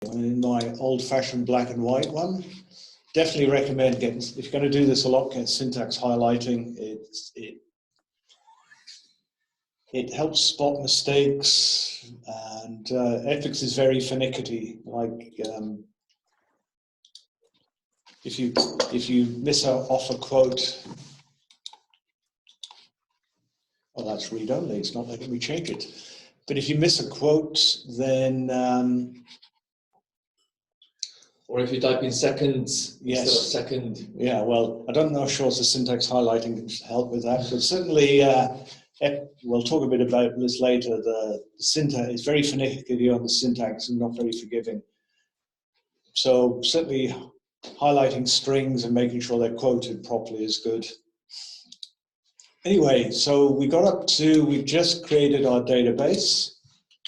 in my old-fashioned black and white one. Definitely recommend getting, if you're going to do this a lot, get syntax highlighting. It helps spot mistakes, and EPICS is very finicky. Like if you miss off a quote, oh, that's read only. It's not letting me change it. But if you miss a quote, then or if you type in seconds yes, instead of second. Yeah, well, I don't know how sure the syntax highlighting can help with that, but certainly we'll talk a bit about this later. The syntax is very finicky on the syntax and not very forgiving. So certainly highlighting strings and making sure they're quoted properly is good. Anyway, so we just created our database.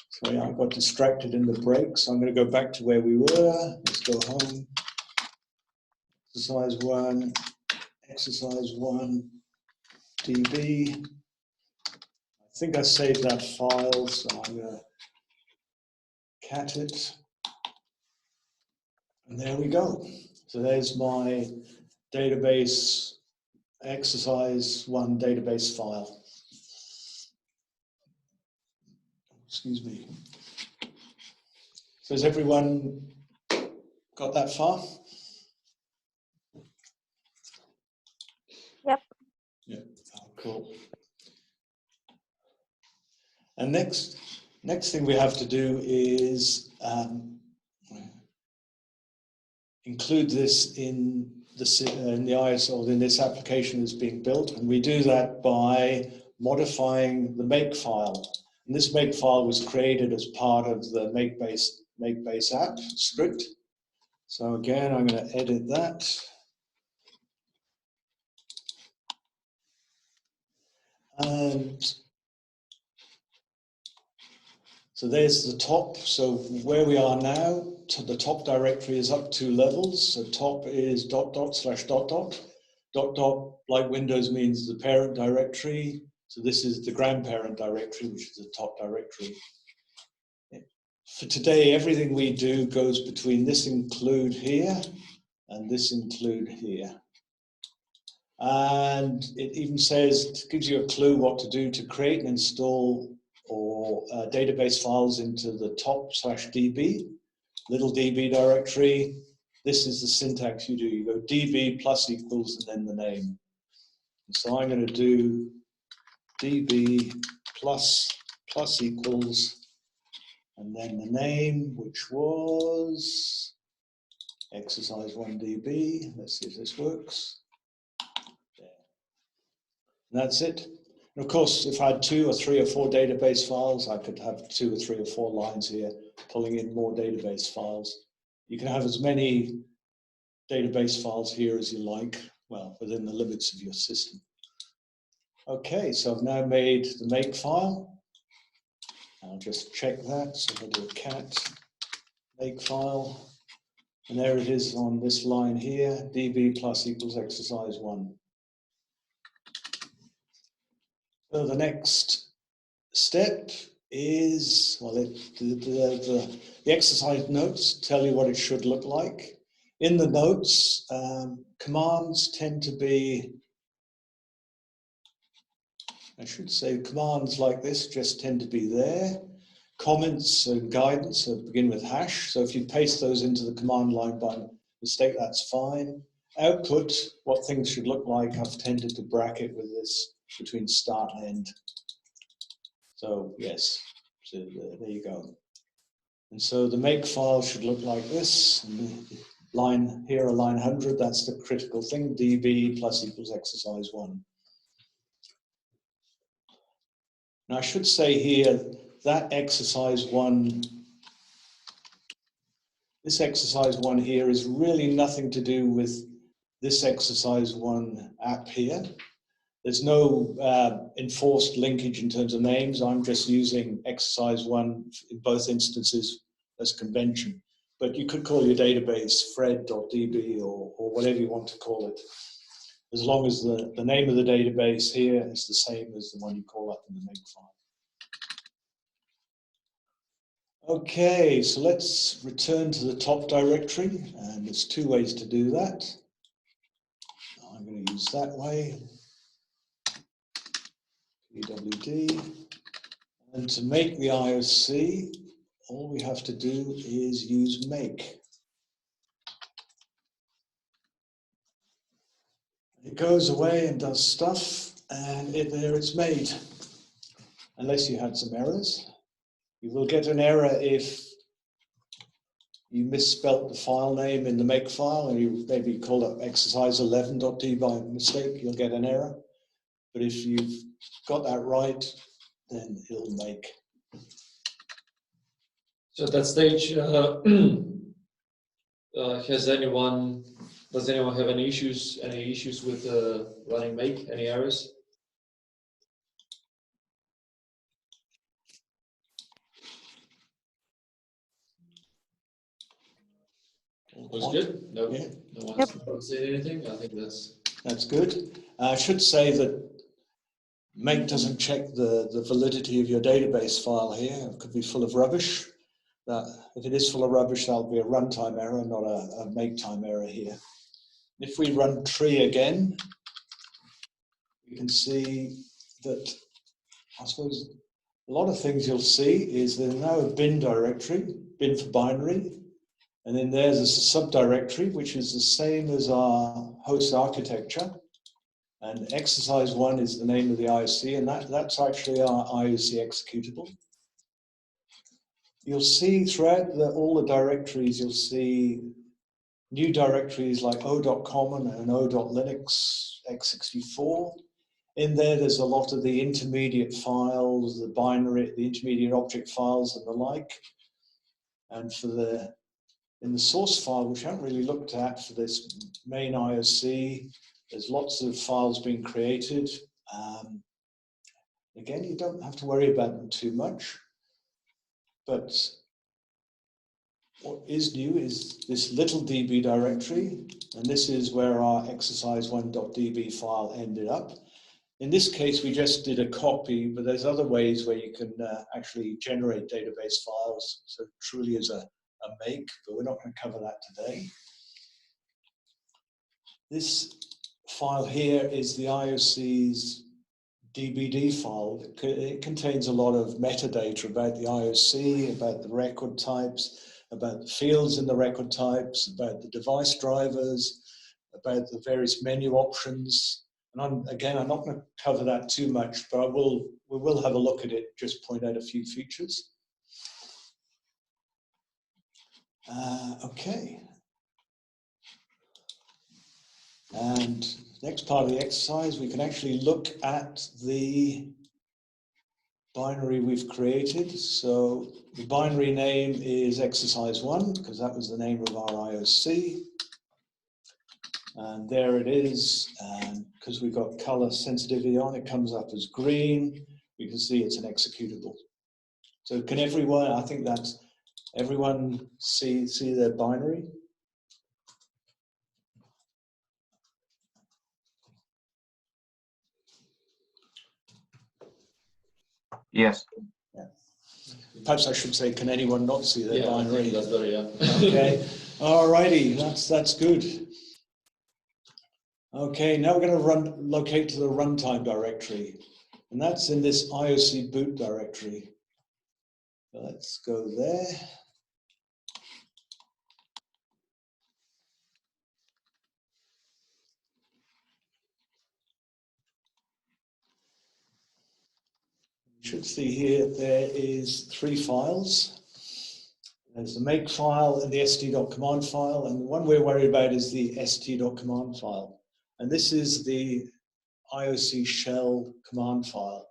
Sorry, I got distracted in the break, so I'm going to go back to where we were. Let's go home. Exercise 1, DB. I think I saved that file, so I'm going to cat it. And there we go. So there's my database, exercise 1 database file. Excuse me. So has everyone got that far? Yep. Yeah, oh, cool. And next thing we have to do is include this in the ISO, in this application that's being built, and we do that by modifying the make file. And this make file was created as part of the make base app script. So again, I'm going to edit that. And so there's the top. So where we are now, the top directory is up 2 levels. So top is .. Like Windows means the parent directory. So this is the grandparent directory, which is the top directory. For today, everything we do goes between this include here and this include here. And it even says, it gives you a clue what to do to create and install or database files into the top/db, little db directory. This is the syntax you do. You go db plus equals and then the name. And so I'm going to do db plus equals and then the name, which was exercise 1 db. Let's see if this works. There. And that's it. And of course, if I had 2 or 3 or 4 database files, I could have 2 or 3 or 4 lines here, pulling in more database files. You can have as many database files here as you like, well, within the limits of your system. Okay, so I've now made the make file. I'll just check that. So I'll do a cat make file. And there it is on this line here, db plus equals exercise 1. So the next step is, well, the exercise notes tell you what it should look like. In the notes, commands tend to be, I should say commands like this just tend to be there. Comments and guidance begin with hash. So if you paste those into the command line by mistake, that's fine. Output, what things should look like, I've tended to bracket with this between start and end. So yes, so there you go. And so the make file should look like this. And line here, a line 100, that's the critical thing, db plus equals exercise 1. Now I should say here, that exercise 1, this exercise 1 here is really nothing to do with this exercise 1 app here. There's no enforced linkage in terms of names. I'm just using exercise 1 in both instances as convention. But you could call your database fred.db or whatever you want to call it, as long as the name of the database here is the same as the one you call up in the make file. Okay, so let's return to the top directory, and there's two ways to do that. I'm going to use that way, pwd, and to make the IOC, all we have to do is use make. It goes away and does stuff, and there it's made. Unless you had some errors. You will get an error if you misspelt the file name in the make file, and you maybe call it exercise11.d by mistake, you'll get an error. But if you've got that right, then it'll make. So at that stage, does anyone have any issues with running make, any errors? Was good? No, yeah. No one's saying anything. I think that's good. I should say that make doesn't check the validity of your database file here. It could be full of rubbish. If it is full of rubbish, that'll be a runtime error, not a make time error here. If we run tree again, we can see that, I suppose, a lot of things you'll see is there's now a bin directory, bin for binary, and then there's a subdirectory, which is the same as our host architecture. And exercise 1 is the name of the IOC, and that's actually our IOC executable. You'll see throughout all the directories, you'll see new directories like o.common and o.linux, x64. In there, there's a lot of the intermediate files, the binary, the intermediate object files and the like. And in the source file, which I haven't really looked at for this main IOC, there's lots of files being created. Again, you don't have to worry about them too much. But what is new is this little db directory, and this is where our exercise1.db file ended up. In this case, we just did a copy, but there's other ways where you can actually generate database files. So it truly is a make, but we're not going to cover that today. This file here is the IOC's DBD file. It contains a lot of metadata about the IOC, about the record types, about the fields in the record types, about the device drivers, about the various menu options. And I'm not going to cover that too much, but we will have a look at it, just point out a few features. Okay. And next part of the exercise, we can actually look at the binary we've created. So the binary name is exercise 1, because that was the name of our IOC. And there it is, and because we've got color sensitivity on, it comes up as green. You can see it's an executable. So can everyone, I think that's, everyone see their binary? Yes. Yeah. Perhaps I should say, can anyone not see their binary? I think that's better, yeah. Okay, all righty, that's good. Okay, now we're going to locate to the runtime directory, and that's in this IOC boot directory. Let's go there. You should see here there is 3 files. There's the make file and the st.command file, and the one we're worried about is the st.command file. And this is the IOC shell command file.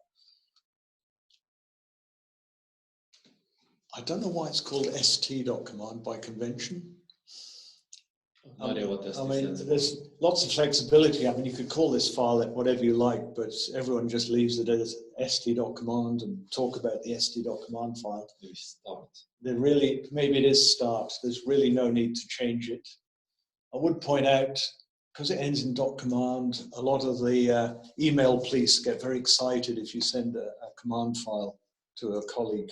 I don't know why it's called st.command by convention. No idea what that stands for. There's lots of flexibility. I mean, you could call this file whatever you like, but everyone just leaves it as st.command and talk about the st.command file. Maybe start. Maybe it is start. There's really no need to change it. I would point out, because it ends in .command, a lot of the email police get very excited if you send a command file to a colleague.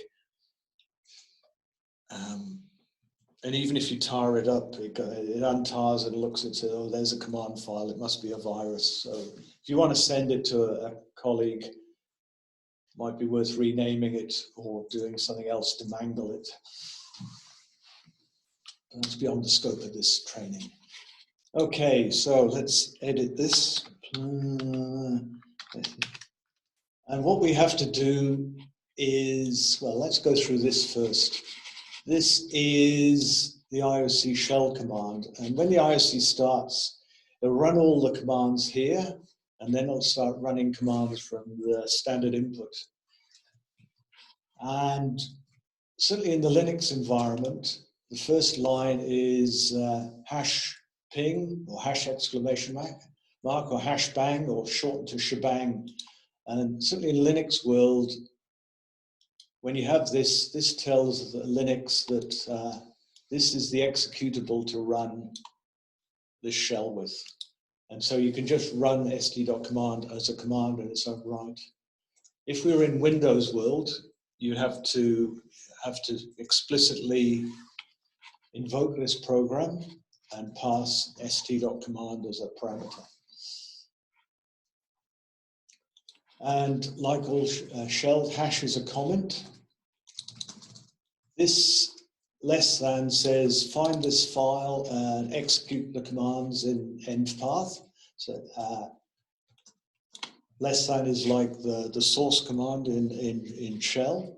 And even if you tar it up, it untars and looks and says, oh, there's a command file, it must be a virus. So if you want to send it to a colleague, it might be worth renaming it or doing something else to mangle it. That's beyond the scope of this training. Okay, so let's edit this. And what we have to do is, well, let's go through this first. This is the IOC shell command. And when the IOC starts, it'll run all the commands here, and then it'll start running commands from the standard input. And certainly in the Linux environment, the first line is hash ping or hash exclamation mark or hash bang or shortened to shebang. And certainly in Linux world, when you have this, this tells Linux that this is the executable to run this shell with. And so you can just run st.command as a command in its own right. If we were in Windows world, you have to explicitly invoke this program and pass st.command as a parameter. And like all shell, hash is a comment. This less than says find this file and execute the commands in end path. So less than is like the source command in shell.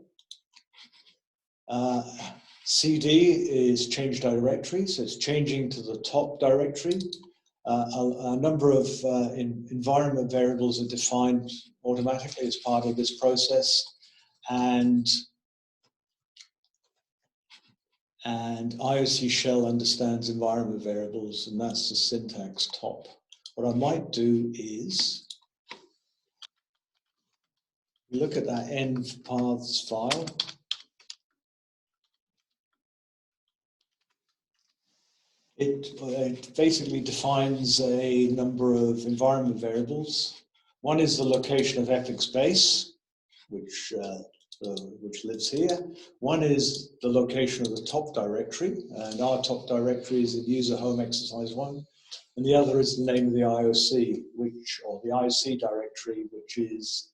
CD is change directory, so it's changing to the top directory. A number of environment variables are defined automatically as part of this process, and IOC shell understands environment variables, and that's the syntax top. What I might do is look at that end paths file. It basically defines a number of environment variables. One is the location of EPICS base, which lives here. One is the location of the top directory, and our top directory is in user home exercise 1. And the other is the name of the IOC, or the IOC directory, which is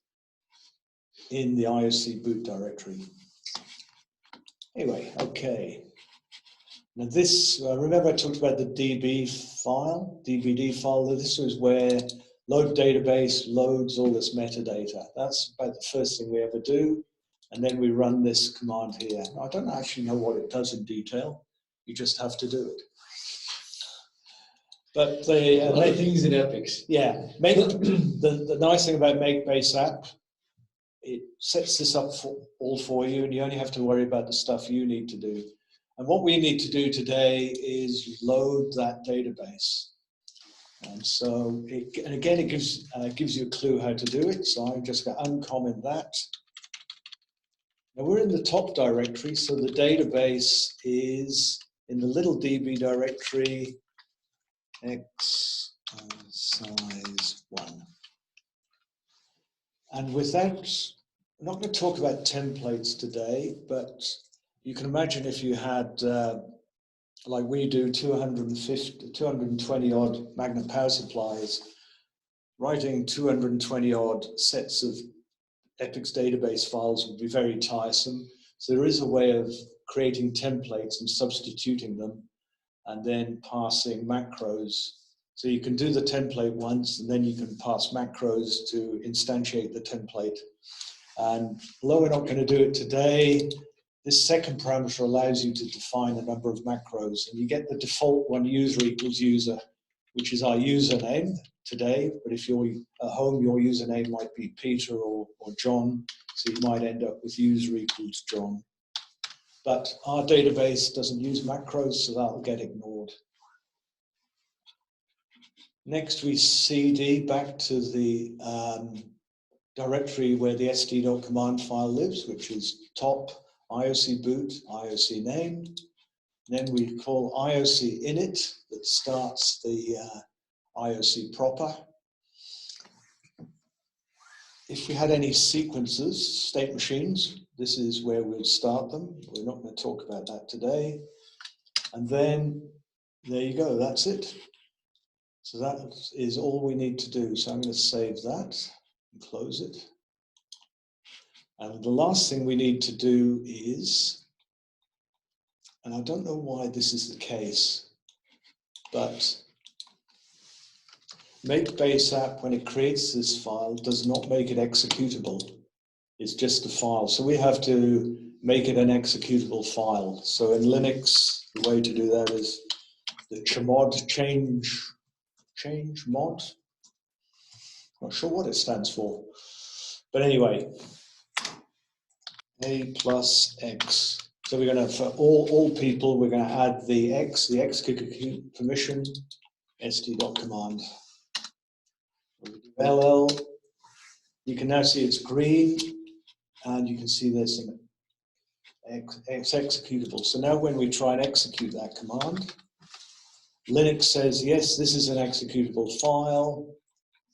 in the IOC boot directory. Anyway, okay. Now this, remember I talked about the DB file, DBD file. This was where load database loads all this metadata. That's about the first thing we ever do. And then we run this command here. Now, I don't actually know what it does in detail. You just have to do it. But the a lot of things in EPICS. Yeah, the nice thing about make base app, it sets this up all for you, and you only have to worry about the stuff you need to do. And what we need to do today is load that database. And so, and again, it gives you a clue how to do it. So I'm just going to uncomment that. Now we're in the top directory, so the database is in the little db directory exercise 1. And with that, I'm not going to talk about templates today, but you can imagine if you had, like we do, 220 odd magnet power supplies, writing 220 odd sets of EPICS database files would be very tiresome. So there is a way of creating templates and substituting them and then passing macros. So you can do the template once and then you can pass macros to instantiate the template. And although we're not going to do it today, this second parameter allows you to define a number of macros, and you get the default one, user equals user, which is our username today. But if you're at home, your username might be Peter or John, so you might end up with user equals John. But our database doesn't use macros, so that'll get ignored. Next, we cd back to the directory where the st.command file lives, which is top IOC boot, IOC name. Then we call IOC init that starts the IOC proper. If we had any sequences, state machines, This is where we'll start them. We're not going to talk about that today. And then there you go, that's it. So that is all we need to do. So I'm going to save that and close it. And the last thing we need to do is, and I don't know why this is the case, but make base app, when it creates this file, does not make it executable. It's just a file. So we have to make it an executable file. So in Linux, the way to do that is the chmod change mod. Not sure what it stands for. But anyway, A plus X. So we're going to, for all people, we're going to add the X, the execute permission, st.command. LL, you can now see it's green, and you can see there's some X executable. So now when we try and execute that command, Linux says, yes, this is an executable file.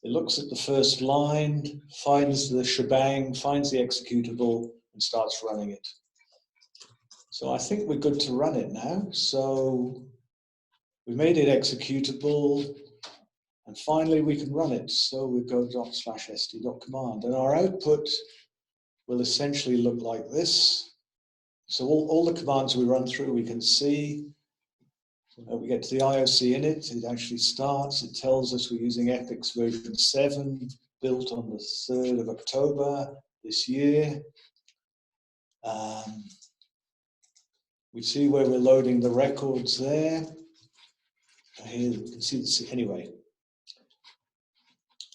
It looks at the first line, finds the shebang, finds the executable, and starts running it. So I think we're good to run it now. So we made it executable, and finally we can run it. So we go /st.command, and our output will essentially look like this. So all the commands we run through, we can see. We get to the IOC in it, it actually starts, it tells us we're using EPICS version 7, built on the 3rd of October this year. We see where we're loading the records there. Here you can see this anyway.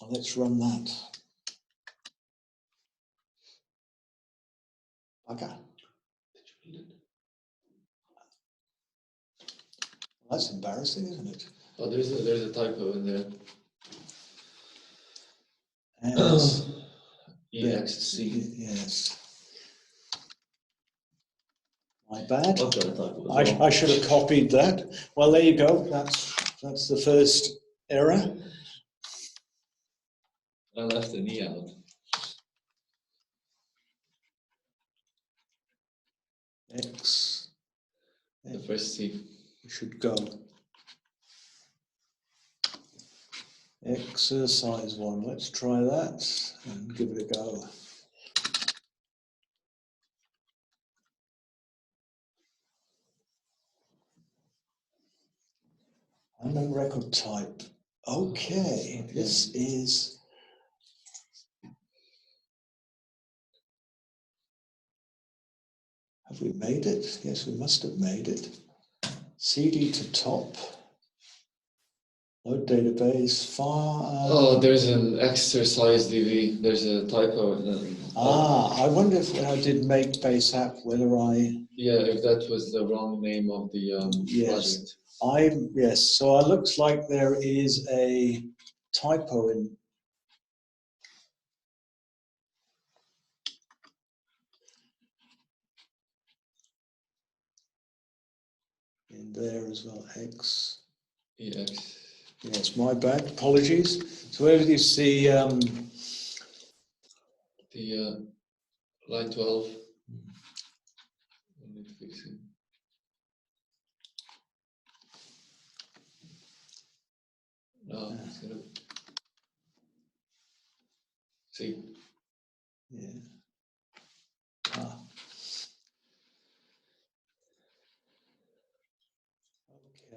Well, let's run that. Okay. That's embarrassing, isn't it? Oh, there's a typo in there. EXC. Yes. My bad. I've got a typo as well. I should have copied that. Well, there you go. That's the first error. I left an E out. X. The first C. We should go. Exercise 1. Let's try that and give it a go. Unknown record type. Okay, this is. Have we made it? Yes, we must have made it. CD to top. Load database, file. Oh, there's an exercise DV. There's a typo. I wonder if when I did make base app, whether I. Yeah, if that was the wrong name of the project. Yes, so it looks like there is a typo in there as well. X. EX. Yes, my bad. Apologies. So where do you see the line 12? I need to fix it. No, it's gonna see. Yeah.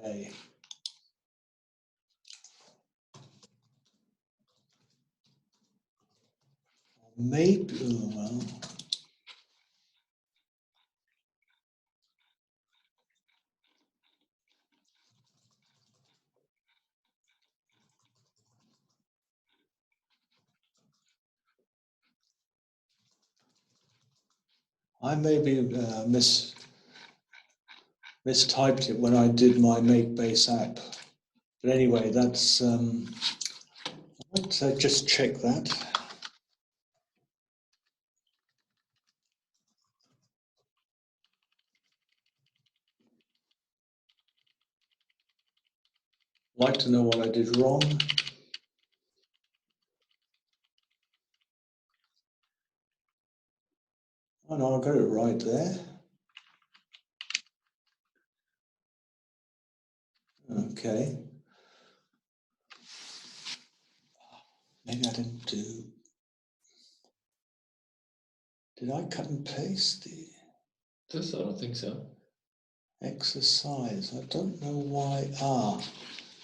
Okay. Maybe. Oh, well. I maybe mistyped it when I did my make base app. But anyway, that's. Let's just check that. Like to know what I did wrong. Oh no, I got it right there. Okay. Maybe I didn't do. Did I cut and paste the This, I don't think so. exercise? I don't know why.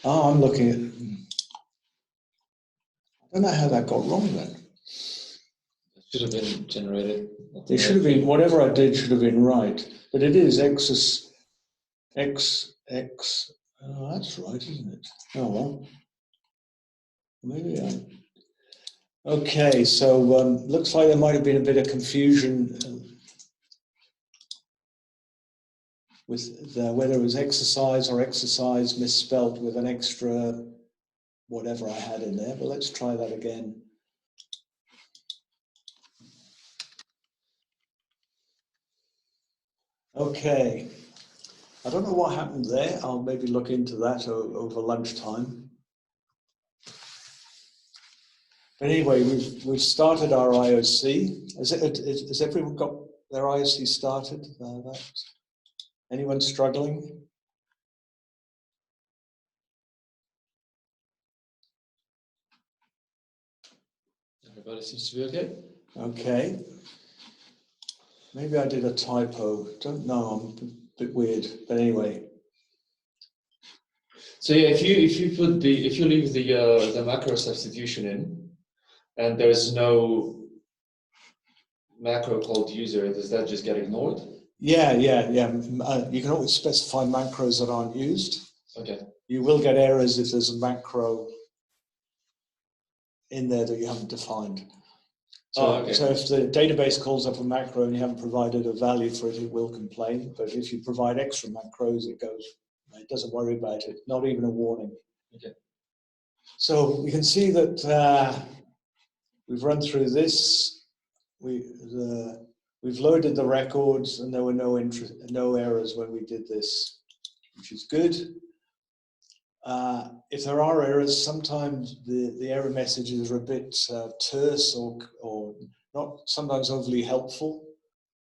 I'm looking at. I don't know how that got wrong then. It should have been generated. It should have been, whatever I did should have been right. But it is X. Oh, that's right, isn't it? Oh well. Maybe I. Okay, so looks like there might have been a bit of confusion with whether it was exercise or exercise misspelt with an extra whatever I had in there. But let's try that again. Okay. I don't know what happened there. I'll maybe look into that over lunchtime. But anyway, we've started our IOC. Has everyone got their IOC started? Anyone struggling? Everybody seems to be okay. Okay. Maybe I did a typo. Don't know. I'm a bit weird. But anyway. So yeah, if you leave the macro substitution in, and there's no macro called user, does that just get ignored? Yeah. You can always specify macros that aren't used. Okay. You will get errors if there's a macro in there that you haven't defined. So if the database calls up a macro and you haven't provided a value for it, it will complain. But if you provide extra macros, it doesn't worry about it, not even a warning. Okay. So you can see that we've run through this. We've loaded the records, and there were no errors when we did this, which is good. If there are errors, sometimes the error messages are a bit terse or not sometimes overly helpful,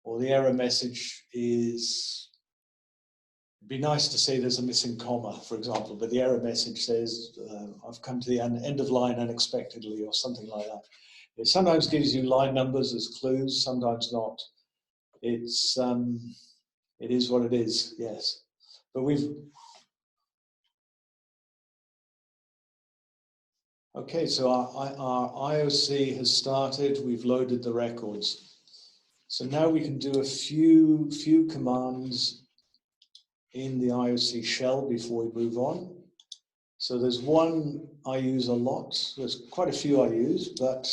or the error message is, it'd be nice to say there's a missing comma, for example, but the error message says, I've come to the end of line unexpectedly, or something like that. It sometimes gives you line numbers as clues, sometimes not. It is what it is, yes. But okay, so our IOC has started, we've loaded the records. So now we can do a few commands in the IOC shell before we move on. So there's one I use a lot, there's quite a few I use, but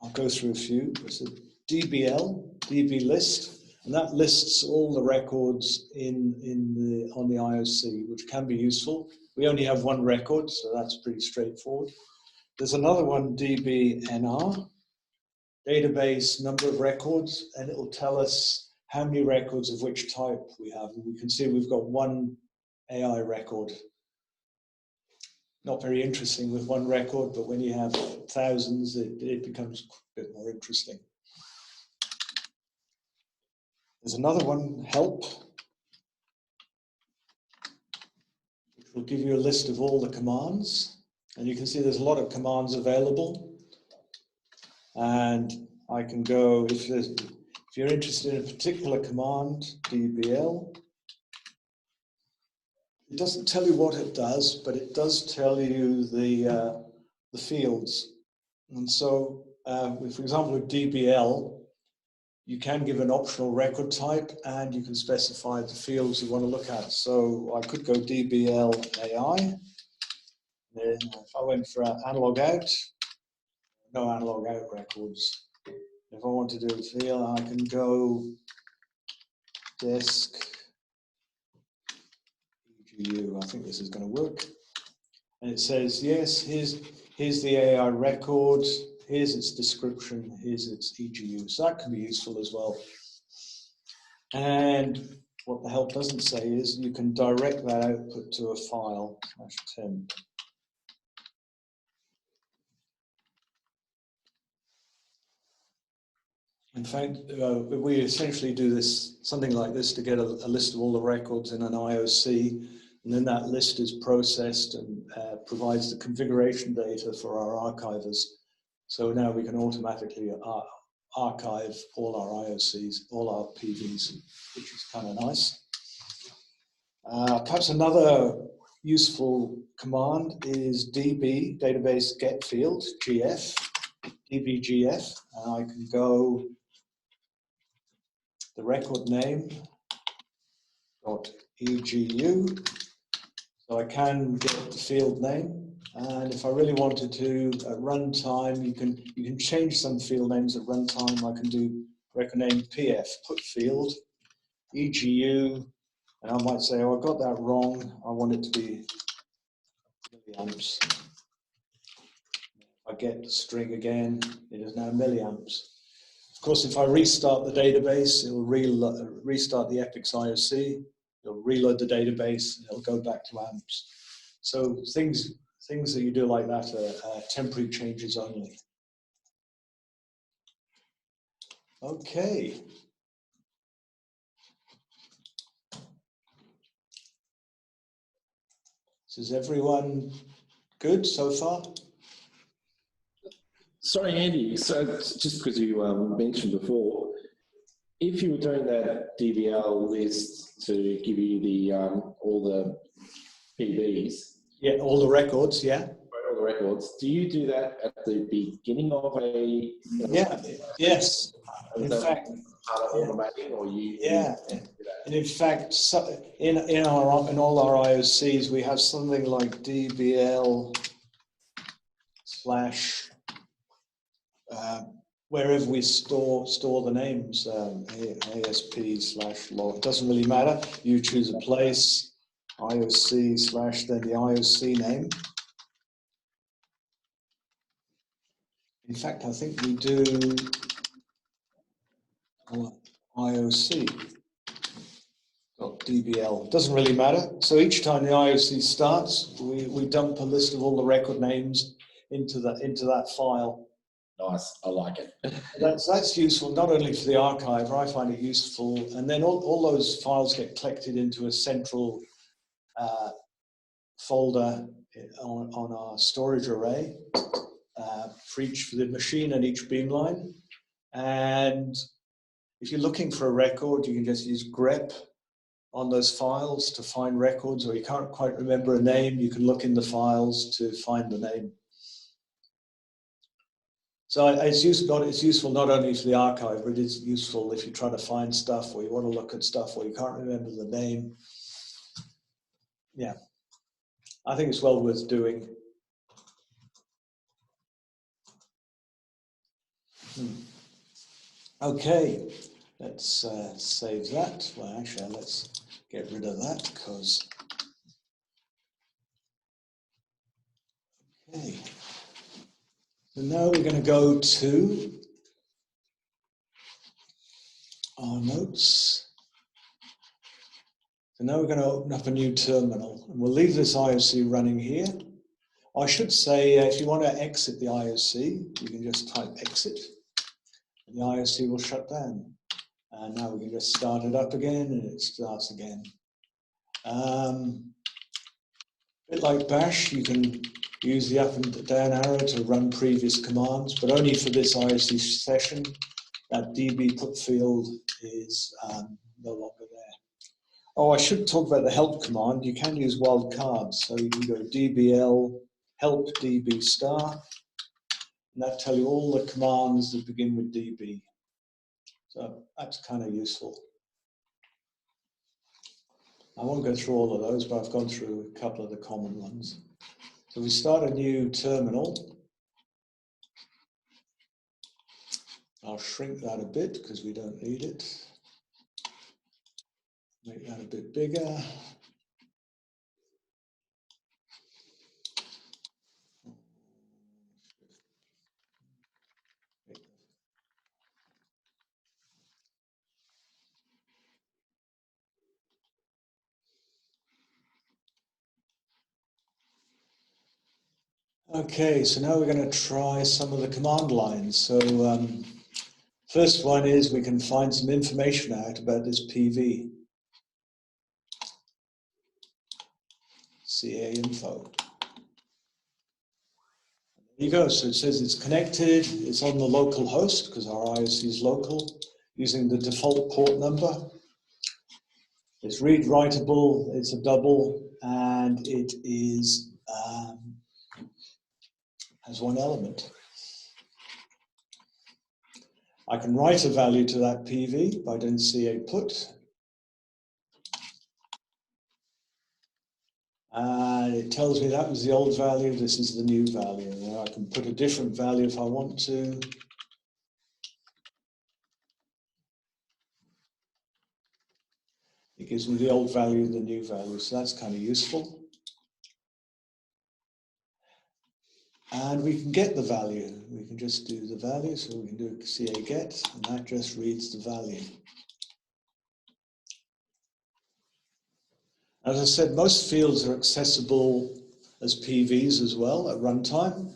I'll go through a few. There's a DB list, and that lists all the records on the IOC, which can be useful. We only have one record, so that's pretty straightforward. There's another one, DBNR, database number of records, and it will tell us how many records of which type we have. And we can see we've got one AI record. Not very interesting with one record, but when you have thousands, it becomes a bit more interesting. There's another one, help, which will give you a list of all the commands. And you can see there's a lot of commands available. And I can go, if you're interested in a particular command, DBL, it doesn't tell you what it does, but it does tell you the fields. And so, for example, with DBL, you can give an optional record type, and you can specify the fields you want to look at. So I could go DBL AI. Then if I went for analog out, no analog out records. If I want to do a field, I can go desk EGU. I think this is going to work. And it says, yes, here's the AI record, here's its description, here's its EGU. So that can be useful as well. And what the help doesn't say is you can direct that output to a file, /10. In fact, we essentially do this, something like this, to get a list of all the records in an IOC, and then that list is processed and provides the configuration data for our archivers. So now we can automatically archive all our IOCs, all our PVs, which is kind of nice. Perhaps another useful command is db, database get field, gf, dbgf, and I can go the record name .egu, so I can get the field name, and if I really wanted to at runtime, you can change some field names at runtime. I can do record name pf, put field, egu, and I might say, oh, I got that wrong, I want it to be milliamps. If I get the string again, it is now milliamps. Of course, if I restart the database, it will restart the EPICS IOC, it'll reload the database, and it'll go back to amps. So things that you do like that are temporary changes only. Okay. So is everyone good so far? Sorry, Andy, so just because you mentioned before, if you were doing that DVL list to give you the all the PBs, yeah, all the records, yeah. All the records. Do you do that at the beginning of a? Yeah. Yes. In fact, automatic, or you? Yeah. And in fact, in all our IOCs, we have something like DBL slash wherever we store the names, ASP slash log. It doesn't really matter. You choose a place, IOC slash then the IOC name. In fact, I think we do IOC. DBL, doesn't really matter. So each time the IOC starts, we dump a list of all the record names into that file. Nice, I like it. That's useful not only for the archiver, I find it useful, and then all those files get collected into a central folder on our storage array for the machine and each beamline. And if you're looking for a record, you can just use grep on those files to find records, or you can't quite remember a name, you can look in the files to find the name. So it's useful not only for the archive, but it's useful if you try to find stuff or you want to look at stuff or you can't remember the name. Yeah, I think it's well worth doing. Okay, let's save that. Well, actually, let's get rid of that because. Okay. So now we're going to go to our notes. So now we're going to open up a new terminal, and we'll leave this IOC running here. I should say, if you want to exit the IOC, you can just type exit, and the IOC will shut down. And now we can just start it up again, and it starts again. A bit like Bash, you can use the up and down arrow to run previous commands, but only for this IOC session. That db put field is no longer there. Oh, I should talk about the help command. You can use wildcards, so you can go dbl help db star, and that tells you all the commands that begin with db. So that's kind of useful. I won't go through all of those, but I've gone through a couple of the common ones. So we start a new terminal. I'll shrink that a bit because we don't need it. Make that a bit bigger. Okay, so now we're going to try some of the command lines. So First one is we can find some information out about this PV. CA info. There you go. So it says it's connected, it's on the local host because our IOC is local, using the default port number. It's read writable, it's a double, and it is has one element. I can write a value to that PV by doing CA put. And it tells me that was the old value, this is the new value. Now I can put a different value if I want to. It gives me the old value and the new value, so that's kind of useful. And we can get the value. We can just do the value, so we can do a CA get, and that just reads the value. As I said, most fields are accessible as PVs as well at runtime.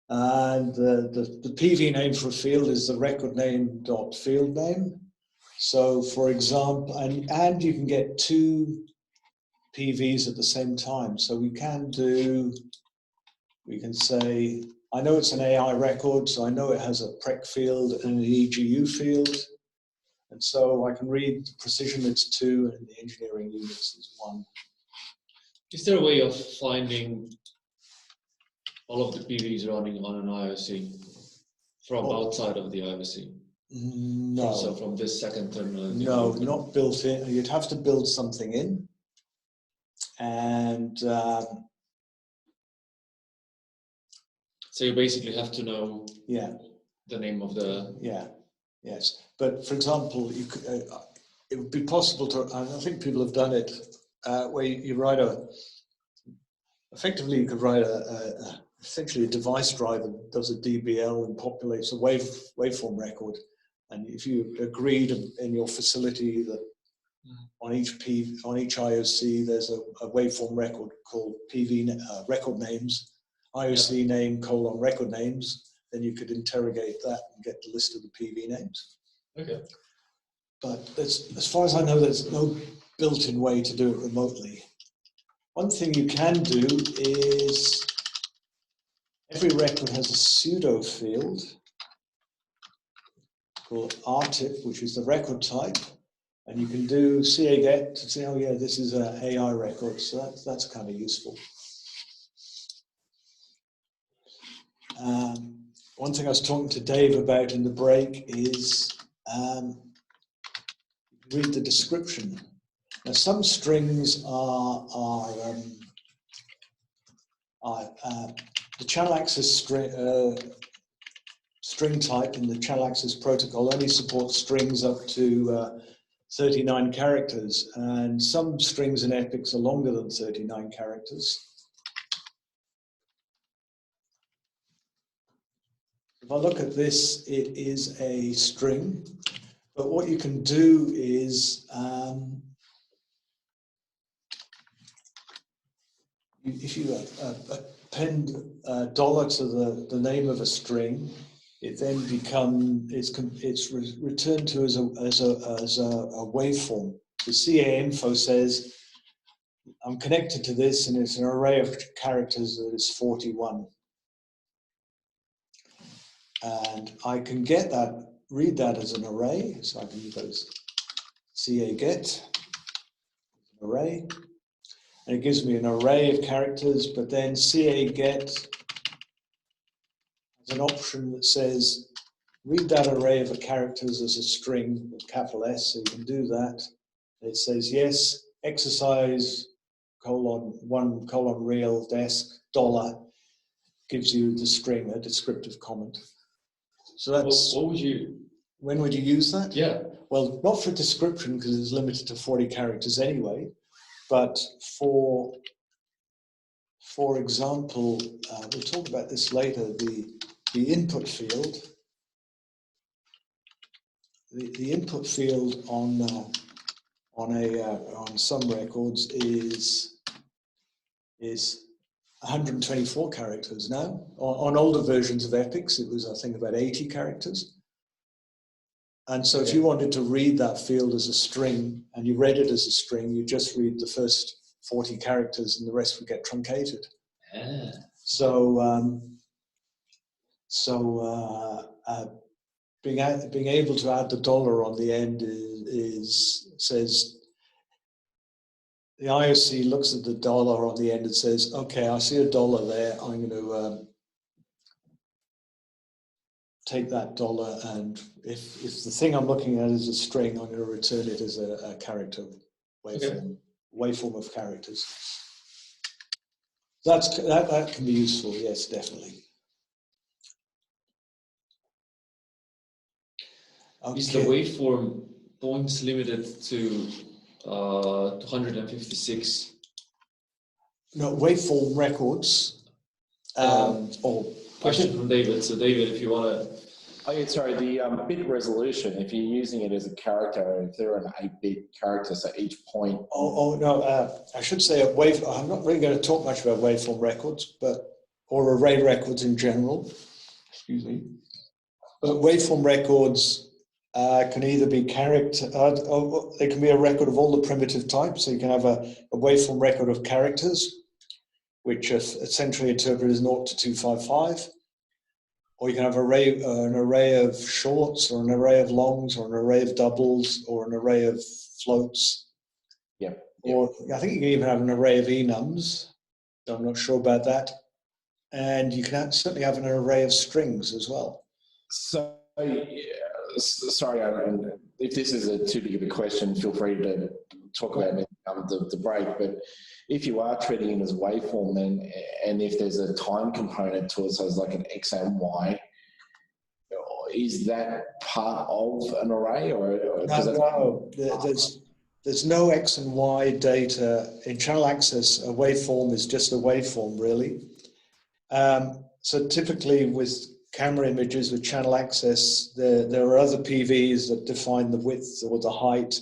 And the PV name for a field is the record name dot field name. So for example, and you can get two PVs at the same time. So we can say, I know it's an AI record, so I know it has a prec field and an EGU field. And so I can read the precision it's 2 and the engineering units is 1. Is there a way of finding all of the PVs running on an IOC from outside of the IOC? No. So from this second terminal? No, not built in. You'd have to build something in. And so you basically have to know the name of the... Yes. But for example, you could, it would be possible to, I think people have done it, where you write effectively you could write essentially a device driver that does a DBL and populates a waveform record. And if you agreed in your facility that on each IOC there's a waveform record called PV record names, IOC name : record names, then you could interrogate that and get the list of the PV names. Okay. But as far as I know, there's no built-in way to do it remotely. One thing you can do is every record has a pseudo field called RTIP, which is the record type, and you can do CA get to say, oh yeah, this is an AI record, so that's kind of useful. One thing I was talking to Dave about in the break is read the description. Now, some strings are the channel access string type in the channel access protocol only supports strings up to 39 characters, and some strings in EPICS are longer than 39 characters. If I look at this, it is a string, but what you can do is if you append $, to the name of a string, it then it's returned to as a waveform. The CA info says I'm connected to this, and it's an array of characters that is 41. And I can read that as an array, so I can use those CA get array, and it gives me an array of characters. But then CA get has an option that says read that array of characters as a string with capital S, so you can do that. It says yes, exercise : 1 : real desk $, gives you the string, a descriptive comment. So that's when would you use that? Yeah. Well, not for description because it's limited to 40 characters anyway, but for example, we'll talk about this later, the input field. The input field on some records is 124 characters now. On older versions of EPICS, it was, I think, about 80 characters. And so if you wanted to read that field as a string and you read it as a string, you just read the first 40 characters and the rest would get truncated. Ah. So, being able to add the dollar on the end says the IOC looks at the dollar on the end and says, okay, I see a dollar there. I'm going to take that dollar, and if the thing I'm looking at is a string, I'm going to return it as a character waveform of characters. That can be useful, yes, definitely. Okay. Is the waveform points limited to 256? No, waveform records. Or question from David. So David, if you want to. Oh yeah, sorry, the bit resolution, if you're using it as a character, if they're an 8-bit character, so each point... no, I should say I'm not really going to talk much about waveform records, or array records in general, excuse me. But waveform records can either be character, they can be a record of all the primitive types, so you can have a waveform record of characters, which are essentially interpreted as 0 to 255. Or you can have an array of shorts, or an array of longs, or an array of doubles, or an array of floats. Yeah. Or I think you can even have an array of enums. I'm not sure about that. And you can certainly have an array of strings as well. So, sorry, Aaron, if this is too big of a question, feel free to talk about it the break. But if you are treating it as a waveform, then, and if there's a time component to it, so it's like an X and Y, is that part of an array, or no? There's no X and Y data in channel access. A waveform is just a waveform, really. So typically with camera images with channel access, there are other PVs that define the width or the height,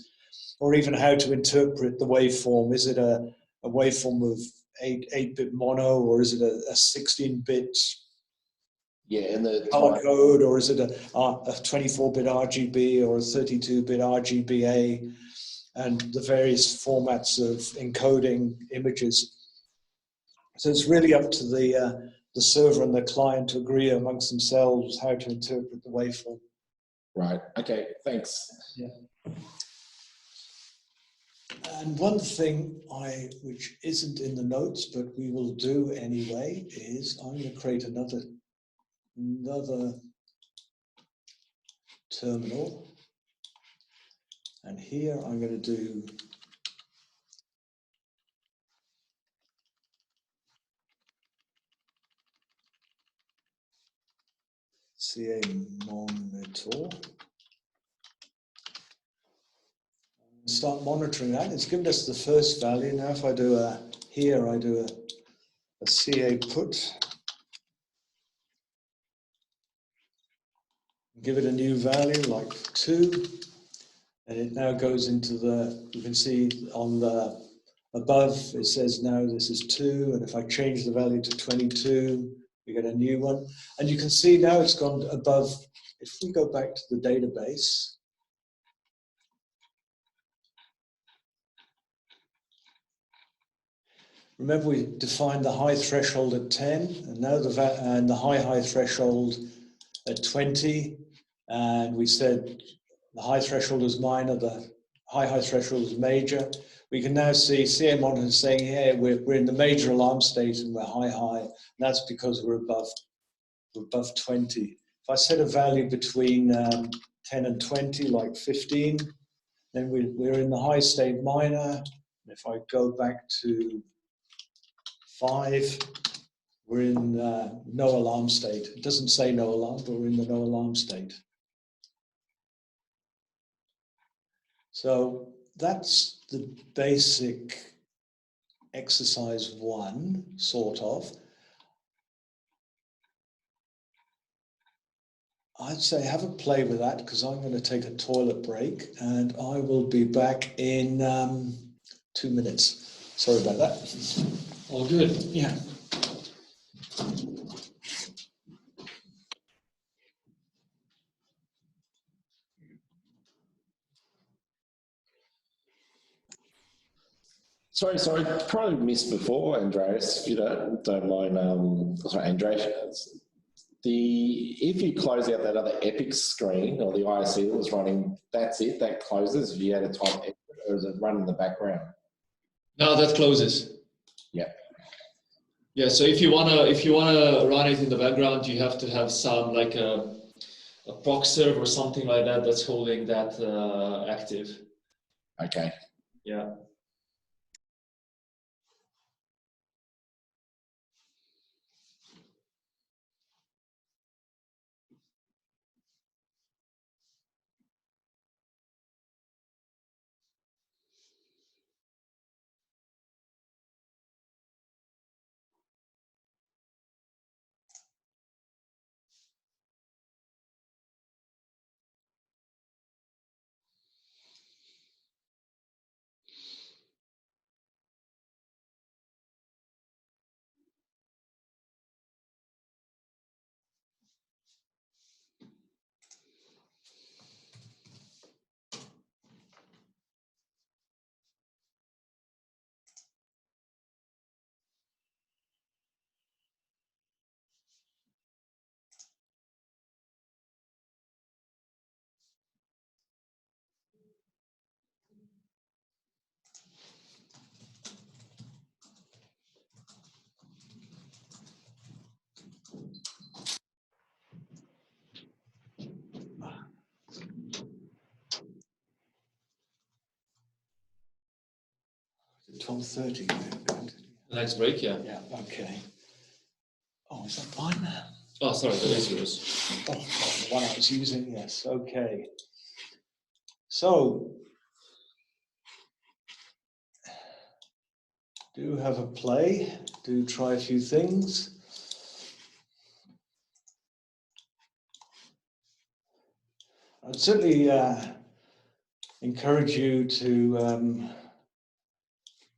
or even how to interpret the waveform. Is it a waveform of 8-bit mono, or is it a 16-bit color code, or is it a 24-bit RGB or a 32-bit RGBA, and the various formats of encoding images. So it's really up to the server and the client to agree amongst themselves how to interpret the waveform. Right. Okay. Thanks. Yeah. And one thing which isn't in the notes, but we will do anyway, is I'm going to create another terminal. And here I'm going to do CA monitor. Start monitoring that. It's given us the first value. Now if I do I do a CA put. Give it a new value like 2. And it now goes into you can see on the above, it says now this is 2. And if I change the value to 22, we get a new one. And you can see now it's gone above. If we go back to the database, remember we defined the high threshold at 10, and now the high threshold at 20, and we said the high threshold is minor, the high threshold is major. We can now see CA monitor saying, hey, we're in the major alarm state and we're high, and that's because we're above 20. If I set a value between 10 and 20, like 15, then we're in the high state minor. And if I go back to 5, we're in no alarm state. It doesn't say no alarm, but we're in the no alarm state. So that's the basic exercise 1, sort of. I'd say have a play with that, because I'm going to take a toilet break and I will be back in 2 minutes. Sorry about that. All good. Yeah. Sorry, probably missed before, Andreas, if you don't mind. Sorry, Andreas. If you close out that other EPICS screen or the ISE that was running, that's it, that closes. If you had a type exit, or is it running in the background? No, that closes. Yeah. Yeah, so if you wanna run it in the background, you have to have some like a proc server or something like that that's holding that active. Okay. Yeah. Is it 12:30? The next break, yeah. Yeah, okay. Oh, is that mine? Oh, sorry, that is yours. Oh, the one I was using, yes, okay. So, do have a play, do try a few things. I'd certainly encourage you to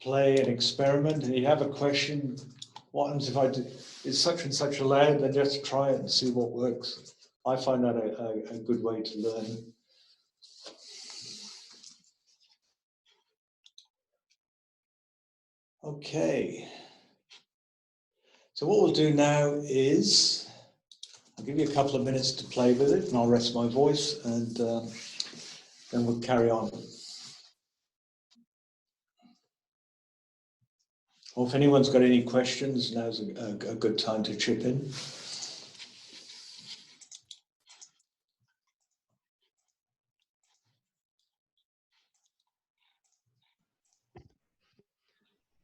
play and experiment. And you have a question, what happens if I do, is such and such allowed? Then just try it and see what works. I find that a good way to learn. Okay. So what we'll do now is, I'll give you a couple of minutes to play with it and I'll rest my voice and then we'll carry on. Or if anyone's got any questions, now's a good time to chip in.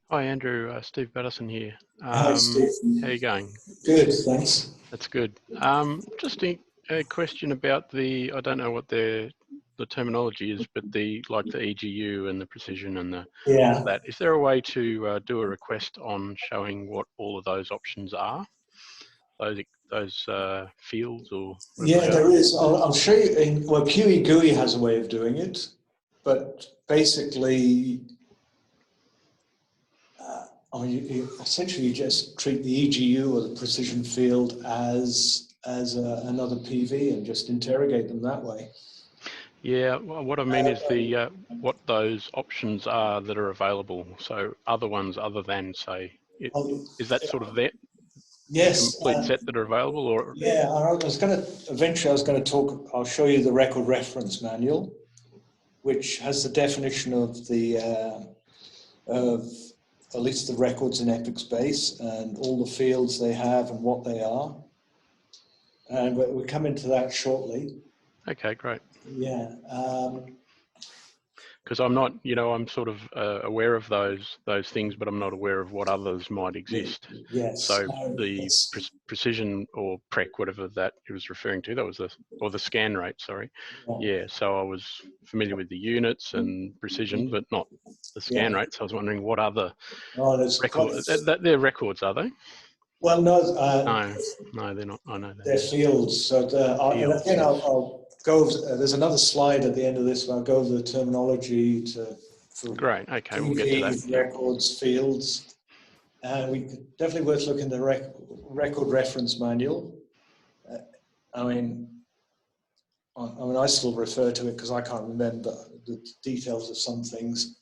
Hi, Andrew. Steve Battison here. Hi, Steve. How are you going? Good, thanks. That's good. Just a question about the, I don't know what the terminology is, but the EGU and the precision and the Yeah. that. Is there a way to do a request on showing what all of those options are? Those fields or Yeah, there is. I'll show you. Well, QE GUI has a way of doing it, but basically, you essentially just treat the EGU or the precision field as another PV and just interrogate them that way. Yeah, well, what I mean is the what those options are that are available. So other ones other than, say, is that sort of that? Yes. Complete set that are available, or? Yeah, eventually I was going to talk, I'll show you the record reference manual, which has the definition of of at least the records in EPICS base and all the fields they have and what they are. And we'll come into that shortly. Okay, great. Yeah. Because I'm not, I'm sort of aware of those things, but I'm not aware of what others might exist. Yes. So the precision or PREC, whatever that it was referring to, that was the scan rate. Sorry. Yeah. So I was familiar with the units and precision, but not the scan rate. So I was wondering what other records. They're records, are they? Well, no. No, they're not. I know that. They're fields. So fields, again, I'll go over, there's another slide at the end of this where I'll go over the terminology for great. Okay, we'll get to that. Records, fields. We definitely worth looking at the record reference manual. I still refer to it because I can't remember the details of some things.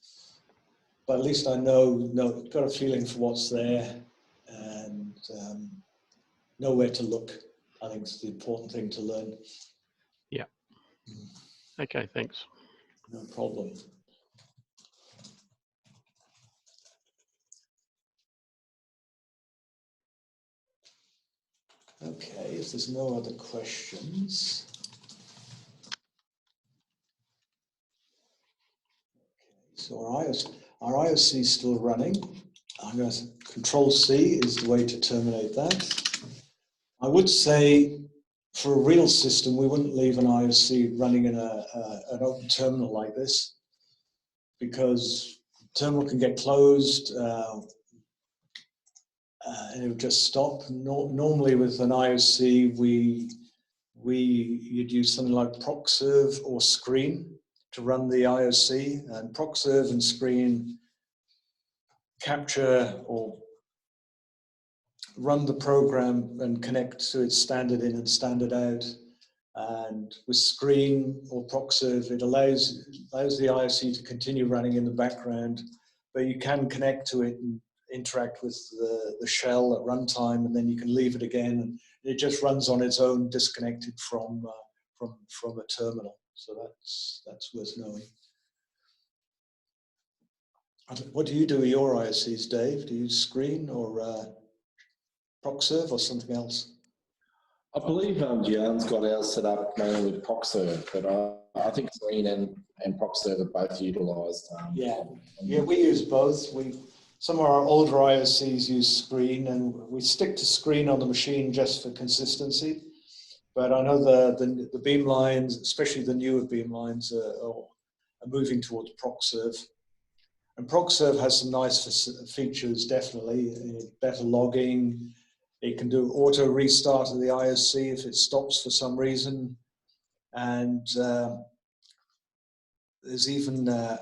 but at least I got a feeling for what's there, and know where to look. I think it's the important thing to learn. Yeah. Okay, thanks. No problem. Okay, if there's no other questions. So our IOC is still running. I'm going to Control C is the way to terminate that. I would say for a real system, we wouldn't leave an IOC running in an open terminal like this, because the terminal can get closed and it would just stop. Normally with an IOC, you'd use something like ProcServe or Screen to run the IOC, and ProcServe and Screen capture or run the program and connect to its standard in and standard out. And with Screen or ProcServe, it allows the IOC to continue running in the background, but you can connect to it and interact with the shell at runtime, and then you can leave it again, and it just runs on its own, disconnected from a terminal. So that's worth knowing. What do you do with your IOCs, Dave? Do you use Screen or ProcServe or something else? I believe Gian's got ours set up mainly with ProcServe, but I think Screen and ProcServe are both utilised. Yeah, we use both. Some of our older IOCs use Screen, and we stick to Screen on the machine just for consistency. But I know the beamlines, especially the newer beamlines, are moving towards ProcServe. And ProcServe has some nice features, definitely. Better logging. It can do auto restart of the IOC if it stops for some reason. And there's even a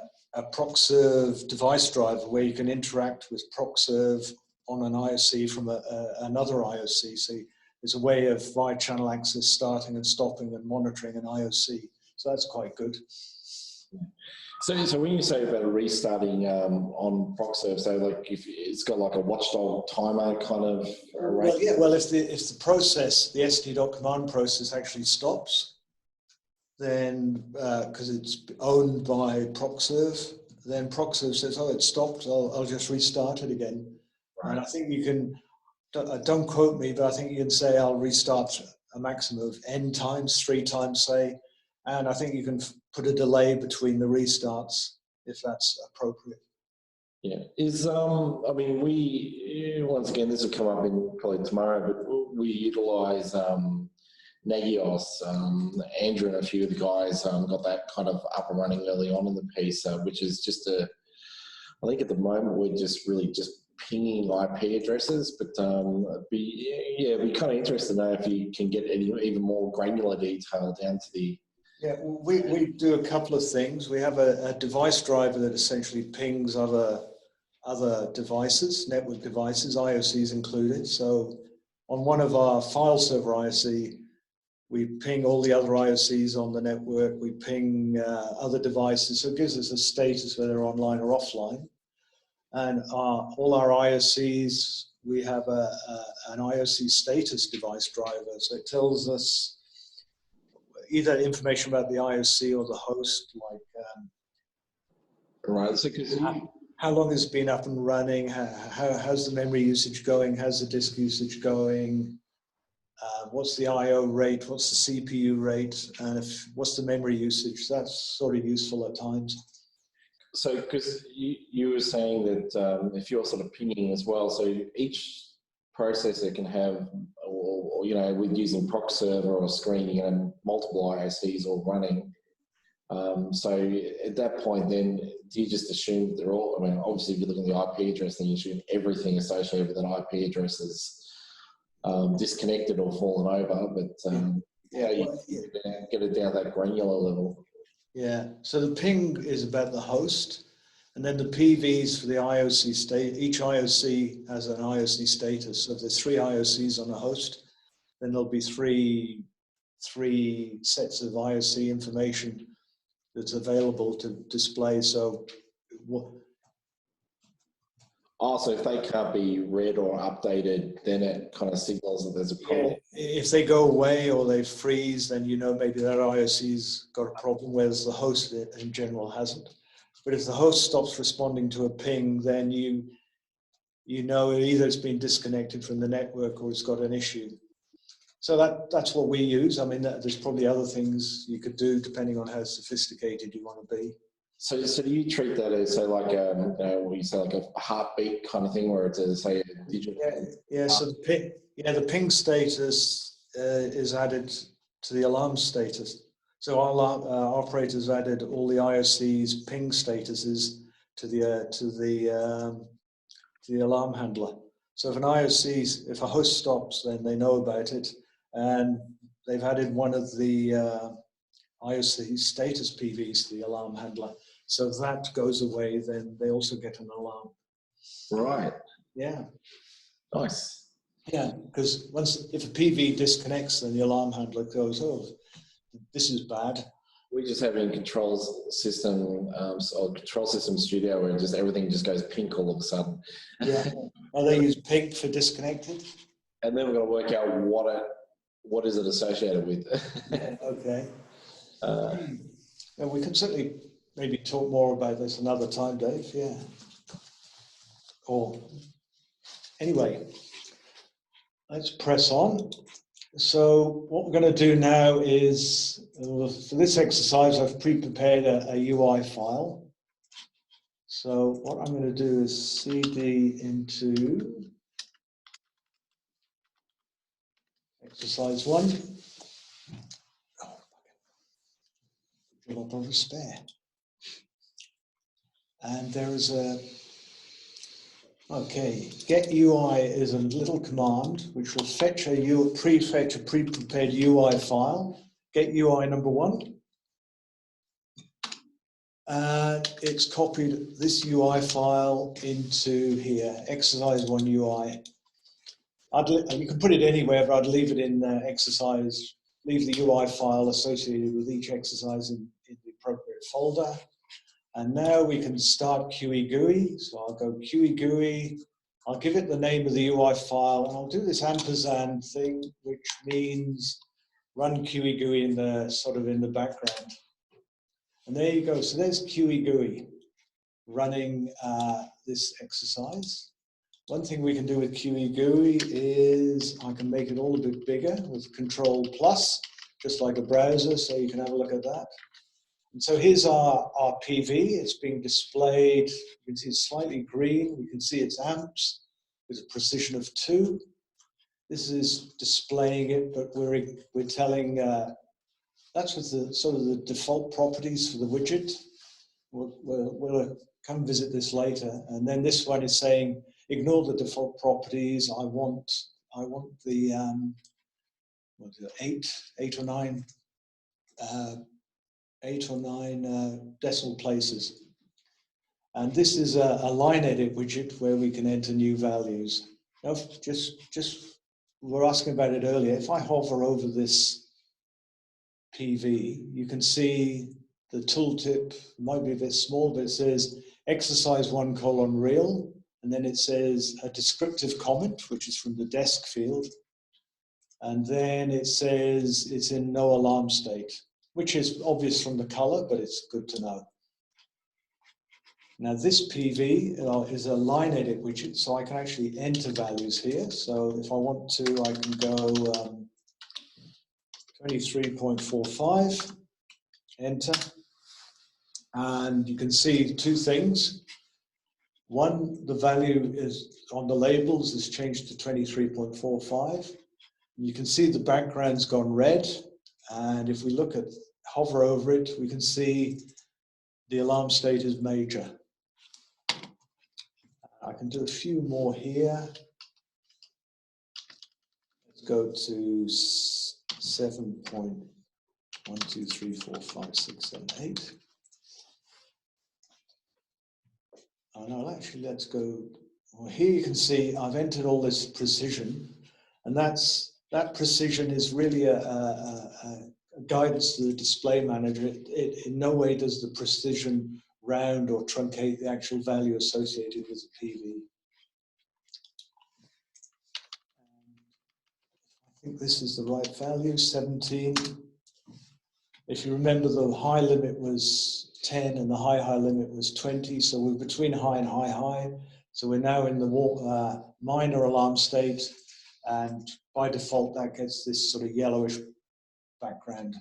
ProcServe device driver where you can interact with ProcServe on an IOC from another IOC. So there's a way of wide channel access starting and stopping and monitoring an IOC. So that's quite good. So when you say about restarting on ProcServe, so like if it's got like a watchdog timer kind of well, yeah. Well, if the process, the st.command process actually stops, then because it's owned by ProcServe, then ProcServe says, "Oh, it stopped. I'll just restart it again." Right. And I think you can. Don't quote me, but I think you can say, "I'll restart a maximum of n times, 3 times, say." And I think you can put a delay between the restarts if that's appropriate. Yeah. I mean, once again, this will come up in probably tomorrow, but we utilise Nagios. Andrew and a few of the guys got that kind of up and running early on in the piece, which is just I think at the moment we're just really pinging IP addresses, but it'd be kind of interesting to know if you can get even more granular detail down to the. Yeah, we do a couple of things. We have a device driver that essentially pings other devices, network devices, IOCs included. So on one of our file server IOC, we ping all the other IOCs on the network. We ping other devices. So it gives us a status whether they're online or offline. And all our IOCs, we have an IOC status device driver. So it tells us either information about the IOC or the host, like right. So how long it's been up and running, how's the memory usage going, how's the disk usage going, what's the I/O rate, what's the CPU rate, and what's the memory usage. That's sort of useful at times. So, because you were saying that if you're sort of pinging as well, so each processor can have, or with using ProcServe or Screen, you can have multiple IOCs all running. So at that point, then do you just assume that they're all? I mean, obviously, if you look at the IP address, then you assume everything associated with an IP address is disconnected or fallen over. But you get it down that granular level. Yeah. So the ping is about the host. And then the PVs for the IOC state, each IOC has an IOC status. So if there's 3 IOCs on a host, then there'll be three sets of IOC information that's available to display. So Oh, so if they can't be read or updated, then it kind of signals that there's a problem. Yeah, if they go away or they freeze, then you know maybe that IOC's got a problem, whereas the host in general hasn't. But if the host stops responding to a ping, then you know either it's been disconnected from the network or it's got an issue. So that's what we use. I mean, there's probably other things you could do depending on how sophisticated you want to be. So do you treat that as, so like what you say, like a heartbeat kind of thing, where it's say a digital? Yeah. So the ping status is added to the alarm status. So our operators added all the IOC's ping statuses to the alarm handler. So if if a host stops, then they know about it, and they've added one of the IOC status PVs to the alarm handler. So if that goes away, then they also get an alarm. Right. Yeah. Nice. Yeah, because if a PV disconnects, then the alarm handler goes, oh, this is bad. We just have a control system studio where just everything just goes pink all of a sudden. Yeah. They use pink for disconnected. And then we're going to work out what is it associated with. Okay. We can certainly maybe talk more about this another time, Dave. Yeah. Or anyway, let's press on. So what we're going to do now is, for this exercise, I've pre-prepared a UI file. So what I'm going to do is CD into exercise 1. A lot of spare. And there is get UI is a little command which will fetch a pre-prepared UI file. Get UI number 1. And it's copied this UI file into here, exercise 1 UI. You can put it anywhere, but I'd leave it in exercise, leave the UI file associated with each exercise in the appropriate folder. And now we can start QE GUI. So I'll go QE GUI. I'll give it the name of the UI file, and I'll do this ampersand thing, which means run QE GUI in the background. And there you go. So there's QE GUI running this exercise. One thing we can do with QE GUI is I can make it all a bit bigger with Control+, just like a browser, so you can have a look at that. And so here's our PV. It's being displayed. You can see it's slightly green. We can see its amps with a precision of 2. This is displaying it, but we're telling that's with the sort of the default properties for the widget. We'll come visit this later. And then this one is saying, ignore the default properties. I want the 8 or 9 decimal places. And this is a line edit widget where we can enter new values. Now, we were asking about it earlier. If I hover over this PV, you can see the tooltip might be a bit small, but it says exercise 1 : real. And then it says a descriptive comment, which is from the desk field. And then it says it's in no alarm state, which is obvious from the color, but it's good to know. Now this PV is a line edit widget, so I can actually enter values here. So if I want to, I can go 23.45, enter. And you can see 2 things. One, the value is on the labels is changed to 23.45. You can see the background's gone red. And if we hover over it, we can see the alarm state is major. I can do a few more here. Let's go to 7.1234567 No, actually, let's go. Well, here you can see I've entered all this precision, and that precision is really a guidance to the display manager. It in no way does the precision round or truncate the actual value associated with the PV. think this is the right value, 17. If you remember, the high limit was 10 and the high limit was 20. So we're between high and high. So we're now in the minor alarm state. And by default, that gets this sort of yellowish background.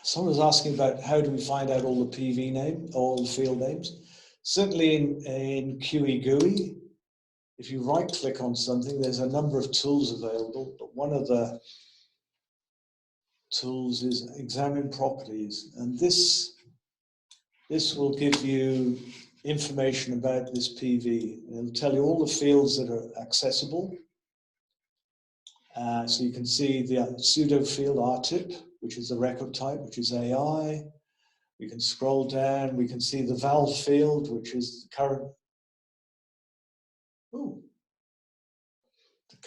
Someone was asking about how do we find out all the PV name, all the field names. Certainly in QE GUI, if you right click on something, there's a number of tools available, but one of the tools is examine properties. And this will give you information about this PV. It'll tell you all the fields that are accessible. So you can see the pseudo field RTIP, which is the record type, which is AI. We can scroll down, we can see the valve field, which is the current.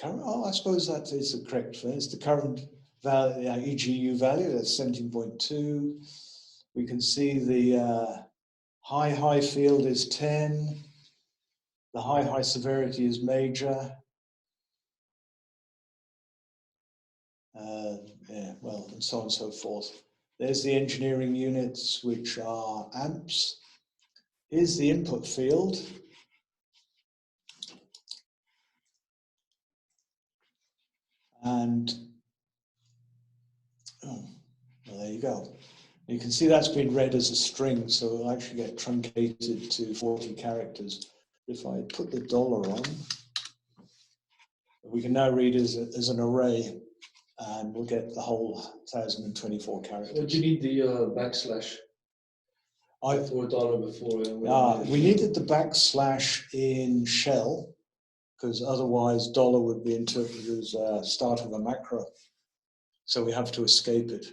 I suppose that is the correct one. It's the current value, EGU value, that's 17.2. We can see the high field is 10. The high severity is major. And so on and so forth. There's the engineering units, which are amps. Here's the input field. And, there you go. You can see that's been read as a string, so it'll actually get truncated to 40 characters. If I put the dollar on, we can now read as an array, and we'll get the whole 1024 characters. Well, do you need the backslash? For dollar before. We needed the backslash in shell, because otherwise dollar would be interpreted as start of a macro. So we have to escape it.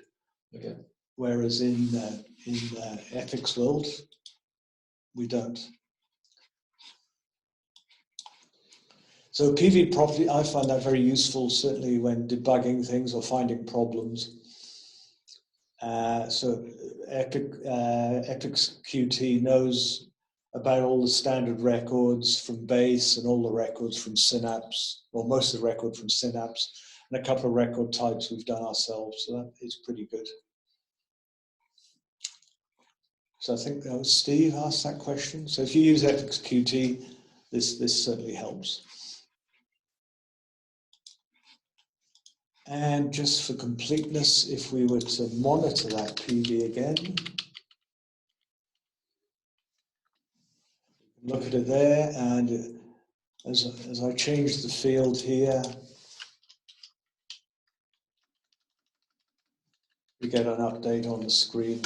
Okay. Whereas in EPICS world, we don't. So PV property, I find that very useful, certainly when debugging things or finding problems. So EPICS QT knows about all the standard records from base and all the records from Synapse, or most of the record from Synapse, and a couple of record types we've done ourselves. So that is pretty good. So I think that was Steve asked that question. So if you use EPICS QT, this certainly helps. And just for completeness, if we were to monitor that PV again, look at it there, and as I change the field here, we get an update on the screen.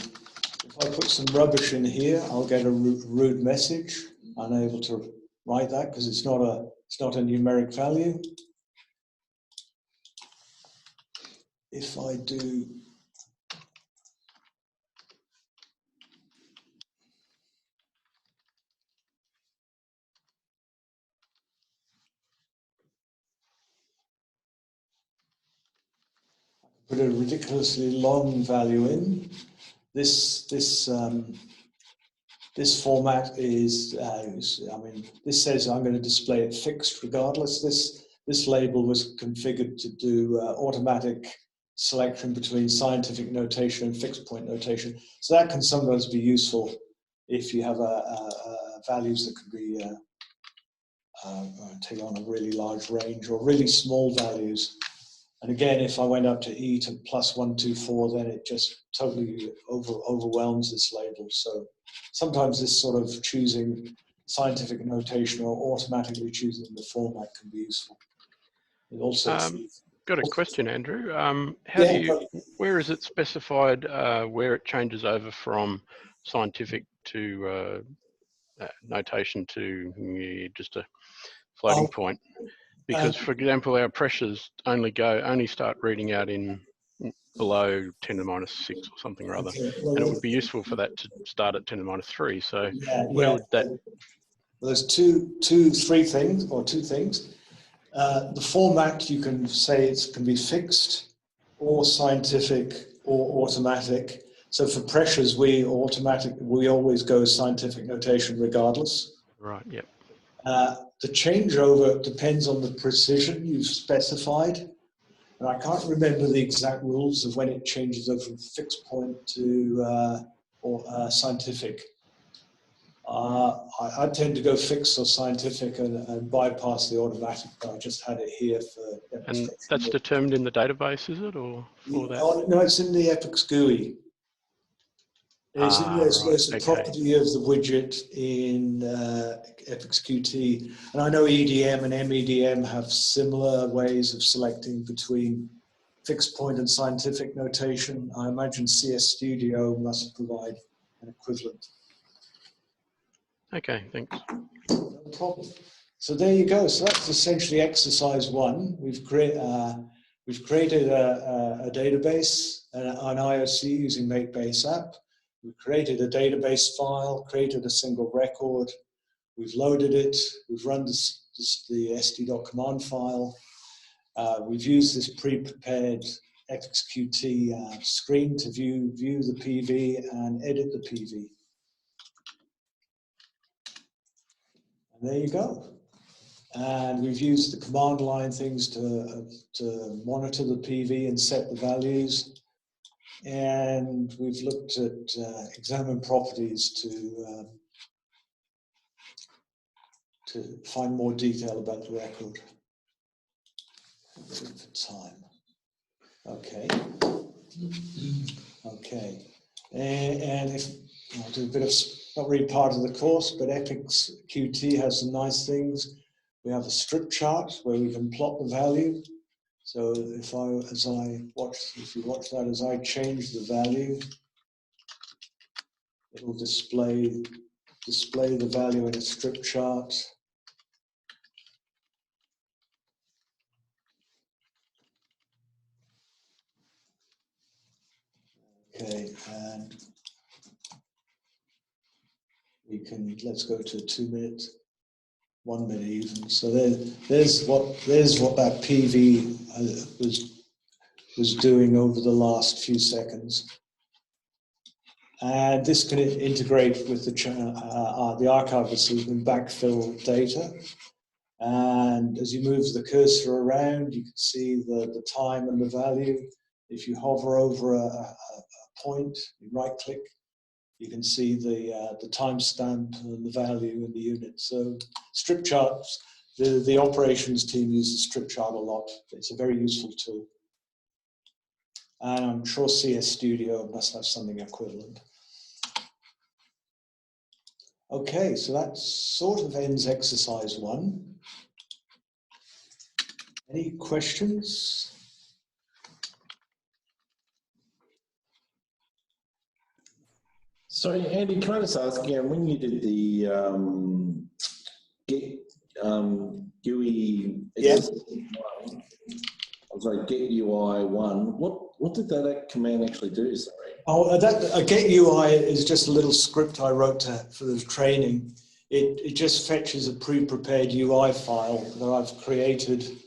If I put some rubbish in here, I'll get a rude message. I'm unable to write that because it's not a numeric value. If I do put a ridiculously long value in, this format is, this says I'm going to display it fixed regardless. This label was configured to do automatic selection between scientific notation and fixed point notation. So that can sometimes be useful if you have values that could be take on a really large range or really small values. And again, if I went up to E to +124, then it just totally overwhelms this label. So sometimes this sort of choosing scientific notation or automatically choosing the format can be useful. It also got a question, Andrew. Where is it specified where it changes over from scientific to notation to just a floating point? Because, for example, our pressures only start reading out in below 10 to the minus 6 or something or other. And it would be useful for that to start at 10 to the minus 3. So where would that? Well, there's two things. The format, you can say it can be fixed or scientific or automatic. So for pressures, we always go scientific notation regardless. Right, yep. The changeover depends on the precision you've specified. And I can't remember the exact rules of when it changes over from fixed point to scientific. I tend to go fixed or scientific and bypass the automatic, but I just had it here for demonstration. And that's determined in the database, is it, or for that? Oh, no, it's in the EPICS GUI. There's a property of the widget in EPICS Qt, and I know EDM and MEDM have similar ways of selecting between fixed point and scientific notation. I imagine CS Studio must provide an equivalent. Okay, thanks. No problem. So there you go. So that's essentially exercise one. We've created a database, an IOC using MakeBase app. We've created a database file, created a single record. We've loaded it. We've run the st.command file. We've used this pre-prepared EPICS-Qt screen to view the PV and edit the PV. And there you go. And we've used the command line things to monitor the PV and set the values. And we've looked at examine properties to find more detail about the record. Wait for time. Okay. Okay. And if I'll do a bit of, not really part of the course, but EPICS Qt has some nice things. We have a strip chart where we can plot the value. So if you watch that, as I change the value, it will display the value in a strip chart. Okay, and we can, let's go to 2 minutes, 1 minute even. So there's what that PV was doing over the last few seconds. And this can integrate with the archival so you can backfill data. And as you move the cursor around, you can see the time and the value. If you hover over a point, you right click, you can see the timestamp and the value in the unit. So strip charts, the operations team uses strip chart a lot. It's a very useful tool. And I'm sure CS Studio must have something equivalent. Okay, so that sort of ends exercise one. Any questions? Sorry, Andy, can I just ask again, when you did the get GUI, get UI one, what did that command actually do? Sorry. Oh, a get UI is just a little script I wrote for the training. It just fetches a pre-prepared UI file that I've created,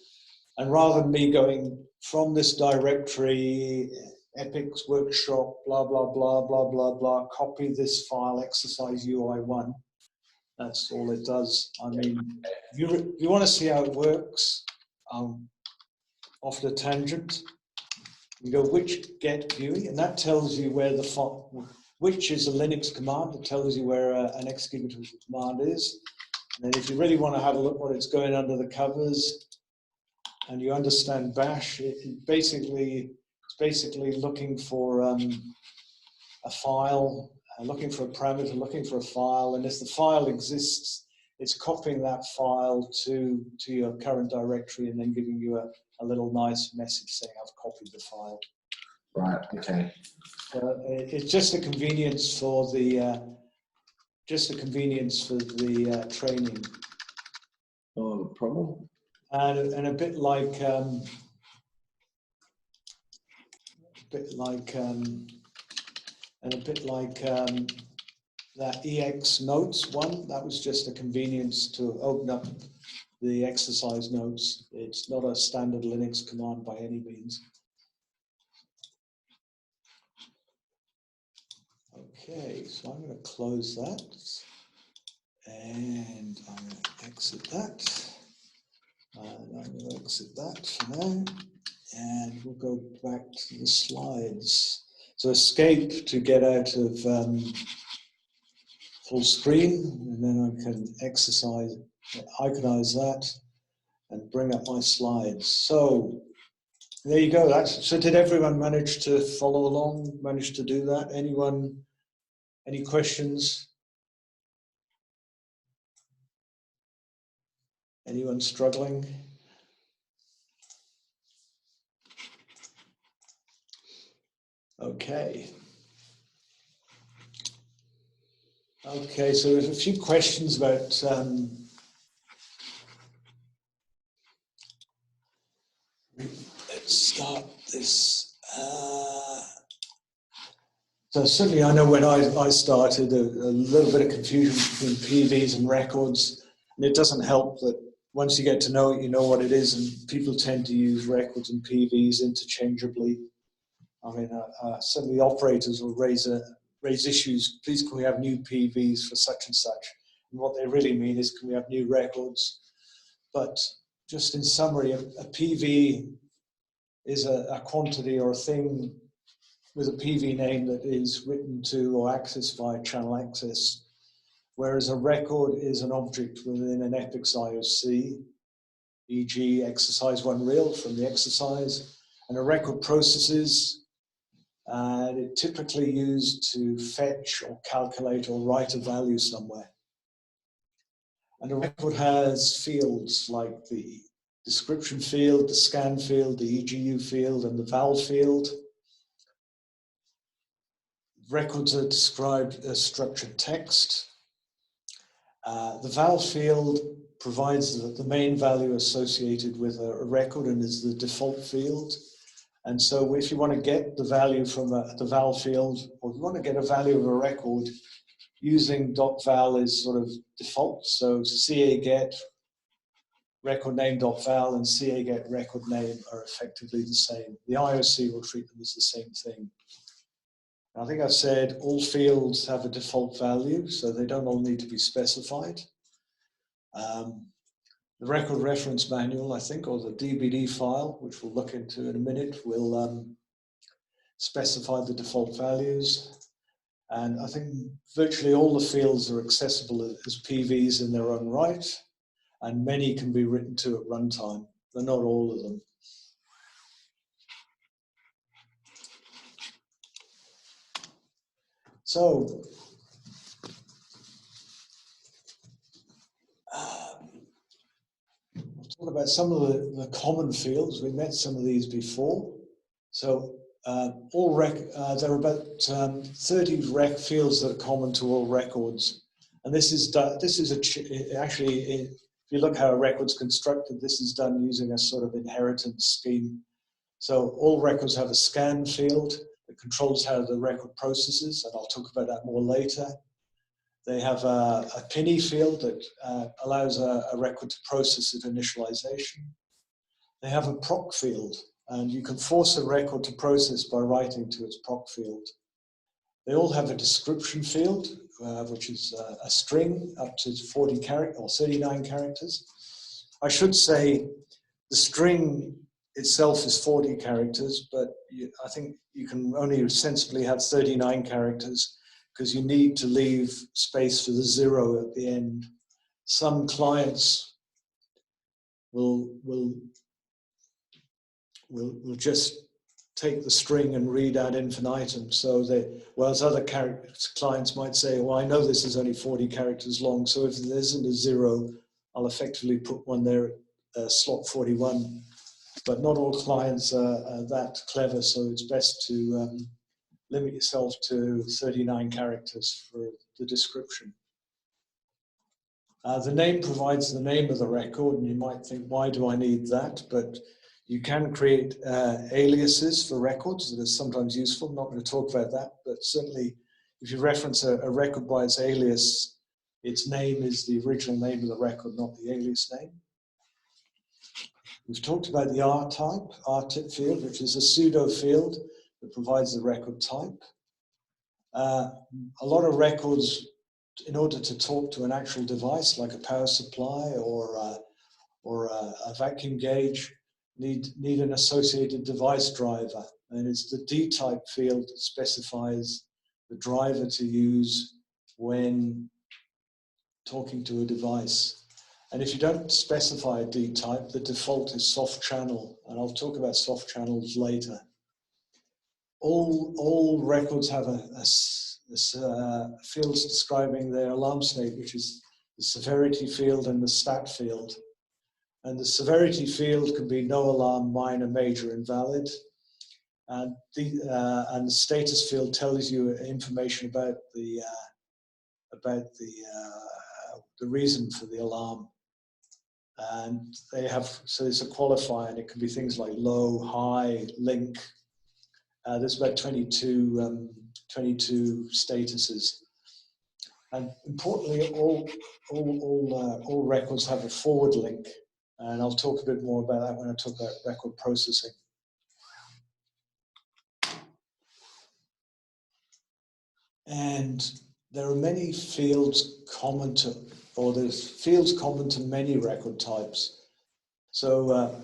and rather than me going from this directory, EPICS workshop, blah, blah, blah, blah, blah, blah, copy this file, exercise UI1. That's all it does. I mean, if you want to see how it works, off the tangent, you go which get GUI, and that tells you where the file, which is a Linux command, it tells you where an executable command is. And then if you really want to have a look what it's going under the covers, and you understand Bash, it's basically looking for a file, looking for a parameter, looking for a file, and if the file exists, it's copying that file to your current directory and then giving you a little nice message saying I've copied the file. Right. Okay. It's just a convenience for the training. Not a problem. And a bit like that EX notes one, that was just a convenience to open up the exercise notes. It's not a standard Linux command by any means. Okay, so I'm going to close that and I'm going to exit that. And I'm going to exit that for now. And we'll go back to the slides. So escape to get out of full screen, and then I can iconize that and bring up my slides. So there you go. So did everyone manage to follow along, manage to do that? Anyone, any questions? Anyone struggling? Okay. Okay, so there's a few questions about let's start this. So certainly I know when I started, a little bit of confusion between PVs and records, and it doesn't help that once you get to know it, you know what it is, and people tend to use records and PVs interchangeably. I mean, certainly operators will raise issues. Please, can we have new PVs for such and such? And what they really mean is, can we have new records? But just in summary, a PV is a quantity or a thing with a PV name that is written to or accessed via channel access, whereas a record is an object within an EPICS IOC, e.g. exercise 1 real from the exercise, and a record processes. And it's typically used to fetch or calculate or write a value somewhere. And a record has fields like the description field, the scan field, the EGU field, and the val field. Records are described as structured text. The val field provides the main value associated with a record and is the default field. And so if you want to get the value from the val field, or if you want to get a value of a record, using .val is sort of default. So CA get record name .val and CA get record name are effectively the same. The IOC will treat them as the same thing. I think I've said all fields have a default value, so they don't all need to be specified. The record reference manual, I think, or the DBD file, which we'll look into in a minute, will specify the default values. And I think virtually all the fields are accessible as PVs in their own right, and many can be written to at runtime, but not all of them. So, we'll talk about some of the common fields. We met some of these before. So there are about 30 fields that are common to all records, and this is actually, if you look how a record's constructed, this is done using a sort of inheritance scheme. So all records have a scan field that controls how the record processes, and I'll talk about that more later. They have a PINI field that allows a record to process at initialization. They have a proc field, and you can force a record to process by writing to its proc field. They all have a description field, which is a string up to 40 characters or 39 characters. I should say the string itself is 40 characters, but I think you can only sensibly have 39 characters because you need to leave space for the 0 at the end. Some clients will just take the string and read ad infinitum. So whereas other clients might say, well, I know this is only 40 characters long, so if there isn't a 0, I'll effectively put one there at slot 41. But not all clients are that clever, so it's best to limit yourself to 39 characters for the description. The name provides the name of the record, and you might think, why do I need that? But you can create aliases for records that are sometimes useful. I'm not going to talk about that, but certainly if you reference a record by its alias, its name is the original name of the record, not the alias name. We've talked about the RTIP field, which is a pseudo field that provides the record type. A lot of records, in order to talk to an actual device like a power supply or a vacuum gauge, need an associated device driver, and it's the D-type field that specifies the driver to use when talking to a device. And if you don't specify a D-type, the default is soft channel, and I'll talk about soft channels later. All records have fields describing their alarm state, which is the severity field and the stat field. And the severity field can be no alarm, minor, major, invalid. And the status field tells you information about the reason for the alarm. And they have, so it's a qualifier, and it can be things like low, high, link. There's about 22 statuses. And importantly, all records have a forward link. And I'll talk a bit more about that when I talk about record processing. And there are many fields common to, or there's fields common to many record types. So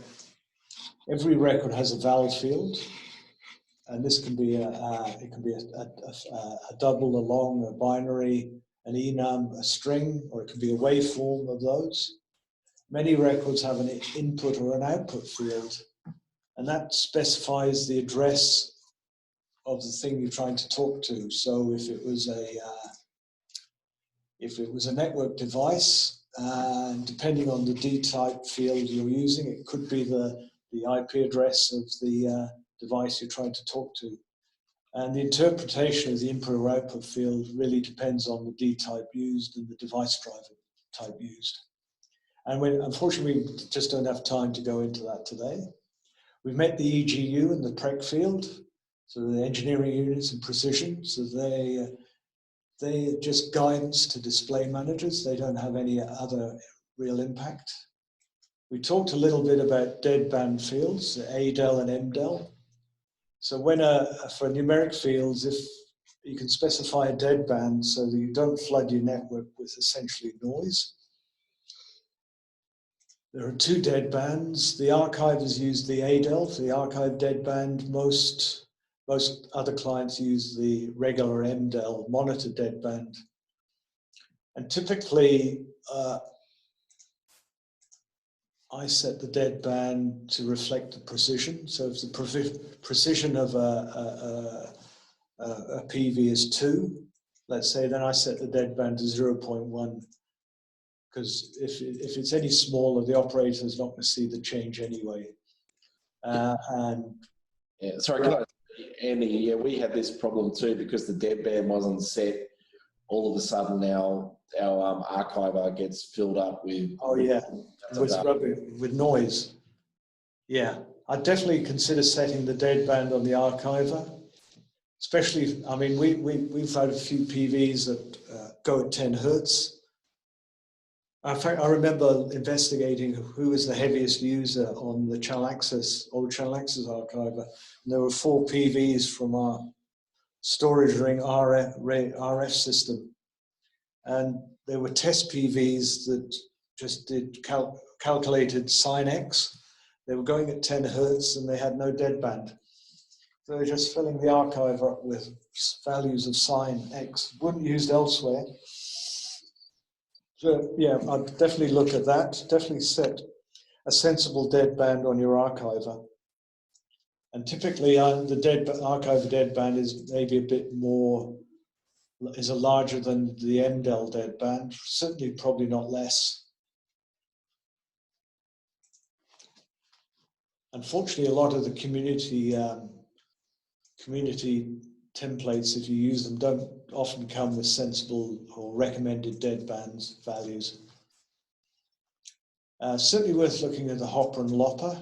every record has a val field, and this can be a double, a long, a binary, an enum, a string, or it can be a waveform of those. Many records have an input or an output field, and that specifies the address of the thing you're trying to talk to. So if it was a network device, depending on the D-type field you're using, it could be the IP address of the device you're trying to talk to. And the interpretation of the input or output field really depends on the D-type used and the device driver type used. And unfortunately, we just don't have time to go into that today. We've met the EGU and the PREC field, so the engineering units and precision. So they're just guidance to display managers. They don't have any other real impact. We talked a little bit about deadband fields, ADEL and MDEL. So when for numeric fields, if you can specify a deadband so that you don't flood your network with essentially noise. There are two deadbands. The archivers use the ADEL for the archive deadband. Most other clients use the regular MDEL monitor deadband. And typically, I set the deadband to reflect the precision. So if the precision of a PV is 2, let's say, then I set the deadband to 0.1. Because if it's any smaller, the operator is not going to see the change anyway. Sorry, Andy, yeah, we had this problem too because the deadband wasn't set. All of a sudden, our archiver gets filled up with with noise. Yeah, I'd definitely consider setting the deadband on the archiver. Especially, I mean, we've had a few PVs that go at 10 hertz. In fact, I remember investigating who was the heaviest user on the channel access archiver. And there were 4 PVs from our storage ring RF system. And there were test PVs that just did calculated sine X. They were going at 10 hertz and they had no deadband. So they were just filling the archiver up with values of sine X, wouldn't used elsewhere. So yeah, I'd definitely look at that. Definitely set a sensible deadband on your archiver. And typically the archiver deadband is maybe a bit more, is larger than the MDEL deadband, certainly probably not less. Unfortunately, a lot of the community templates, if you use them, don't often come with sensible or recommended deadbands values. Certainly worth looking at the hopper and lopper,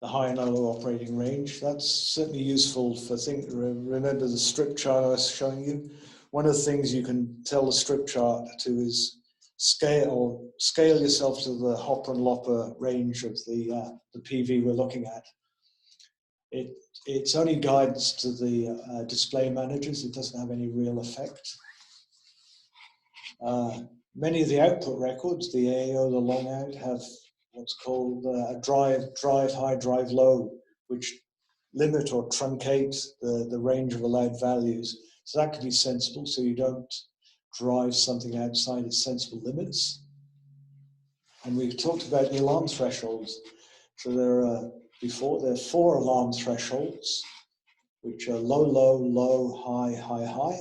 the high and low operating range. That's certainly useful for remember the strip chart I was showing you. One of the things you can tell the strip chart to is scale yourself to the hopper and lopper range of the PV we're looking at. It's only guidance to the display managers. It doesn't have any real effect. Many of the output records, the AO, the long out, have what's called a drive high, drive low, which limit or truncate the range of allowed values. So that could be sensible, so you don't drive something outside its sensible limits. And we've talked about the alarm thresholds. So there are 4 alarm thresholds, which are low, low, low, high, high, high.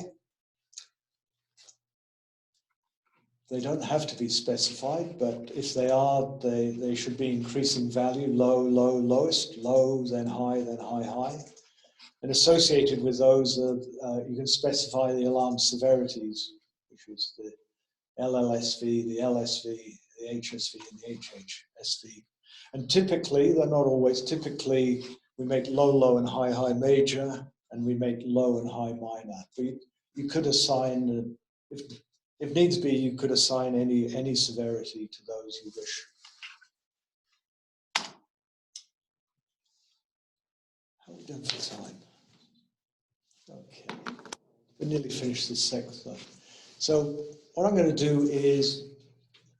They don't have to be specified, but if they are, they should be increasing value, low, low, lowest, low, then high, high. And associated with those, you can specify the alarm severities, which is the LLSV, the LSV, the HSV, and the HHSV. And typically, they're not always, typically we make low, low, and high, high major, and we make low and high minor. But you could assign, if needs be, you could assign any severity to those you wish. How are we done for time? Okay, we nearly finished this section. So what I'm going to do is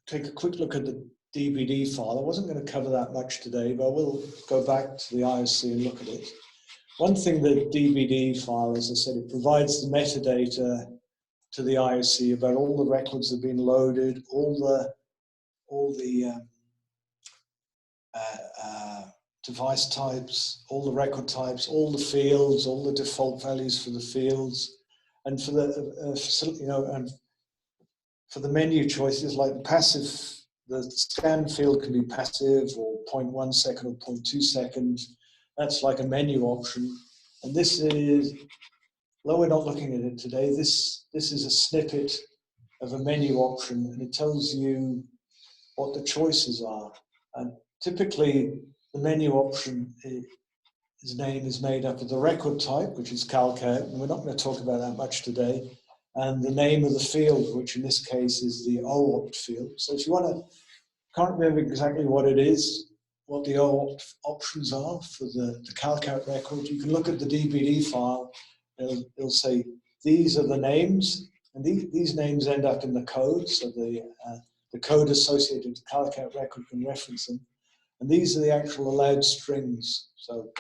take a quick look at the DBD file. I wasn't going to cover that much today, but I will go back to the IOC and look at it. One thing the DBD file, as I said, it provides the metadata to the IOC about all the records that have been loaded, all the device types, all the record types, all the fields, all the default values for the fields, and for the and for the menu choices like passive. The scan field can be passive or 0.1 second or 0.2 seconds. That's like a menu option. And this is, though we're not looking at it today, this is a snippet of a menu option, and it tells you what the choices are. And typically, the menu option, its name is made up of the record type, which is calc-out, and we're not going to talk about that much today, and the name of the field, which in this case is the OOPT field. So if you want to, can't remember exactly what it is, what the OOPT options are for the calc-out record, you can look at the DBD file. It'll say these are the names, and these names end up in the code, so the code associated with the calc-out record can reference them. And these are the actual allowed strings. So,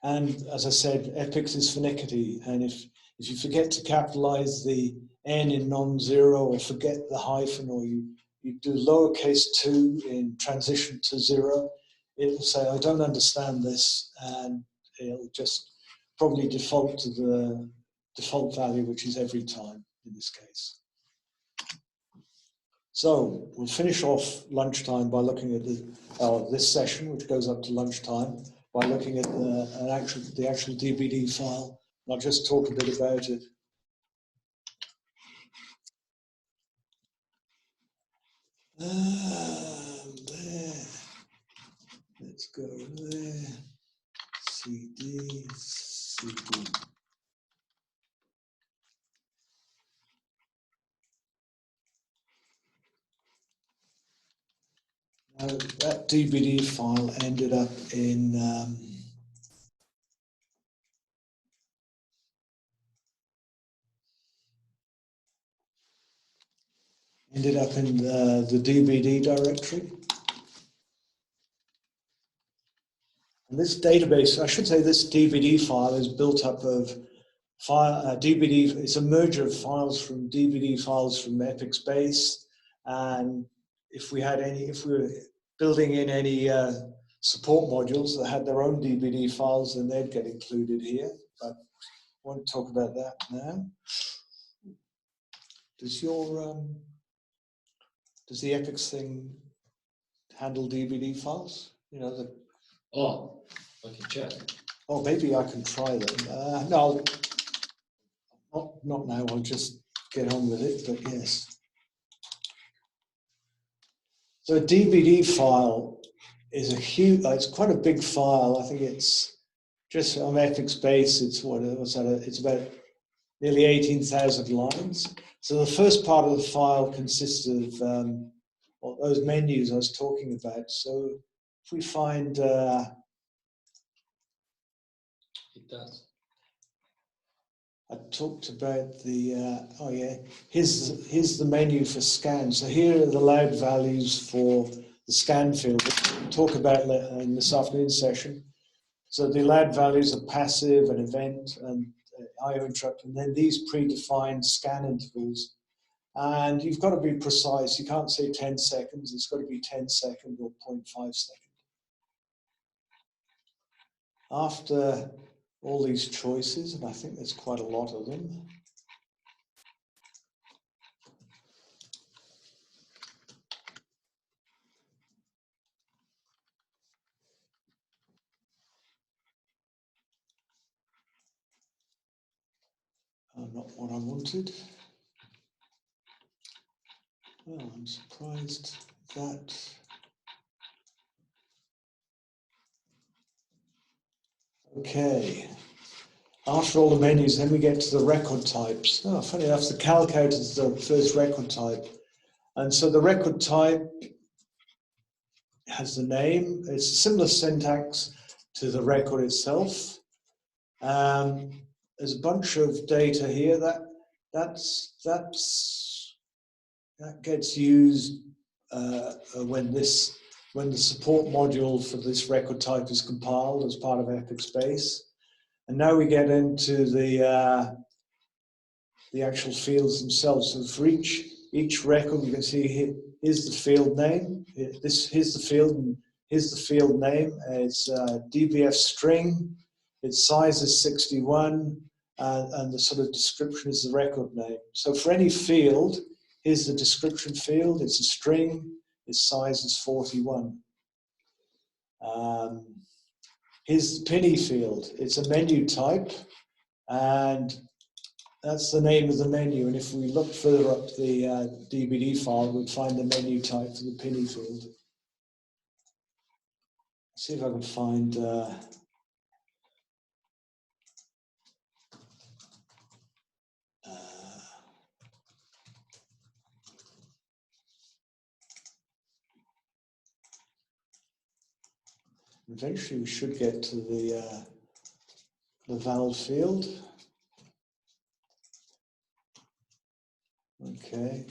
and as I said, EPICS is finicky, and if you forget to capitalize the N in non-zero, or forget the hyphen, or you do lowercase 2 in transition to 0, it'll say, I don't understand this, and it'll just probably default to the default value, which is every time in this case. So we'll finish off lunchtime by looking at this session, which goes up to lunchtime, by looking at the actual DBD file. And I'll just talk a bit about it. There. Let's go there. CD. Now, that DBD file ended up in the DBD directory. And this database, I should say this DBD file is built up of DBD, it's a merger of files from DBD files from EPICS base. And if we were building in any support modules that had their own DBD files, then they'd get included here. But I won't talk about that now. Does the EPICS thing handle DBD files? You know, Oh, I can check. Oh, maybe I can try them. No, not now. I'll just get on with it. But yes. So a DBD file is it's quite a big file. I think it's just on EPICS base. It's it's about nearly 18,000 lines. So the first part of the file consists of those menus I was talking about. So if we find It does. I talked about here's the menu for scan. So here are the allowed values for the scan field, which we'll talk about in this afternoon session. So the allowed values are passive, an event, and IO interrupt, and then these predefined scan intervals. And you've got to be precise. You can't say 10 seconds. It's got to be 10 seconds or 0.5 seconds. After all these choices, and I think there's quite a lot of them, not what I wanted. Well, I'm surprised that okay. After all the menus, then we get to the record types. Oh, funny enough, the calculator is the first record type. And so the record type has the name. It's a similar syntax to the record itself. There's a bunch of data here that gets used when the support module for this record type is compiled as part of EPICS base. And now we get into the actual fields themselves. So for each record, you can see here, here's the field name. Here's the field, and here's the field name. It's DBF string. Its size is 61, and the sort of description is the record name. So for any field, here's the description field. It's a string. Its size is 41. Here's the PINI field. It's a menu type, and that's the name of the menu. And if we look further up the DBD file, we'd find the menu type for the PINI field. Let's see if I can find eventually we should get to the valve field. Okay.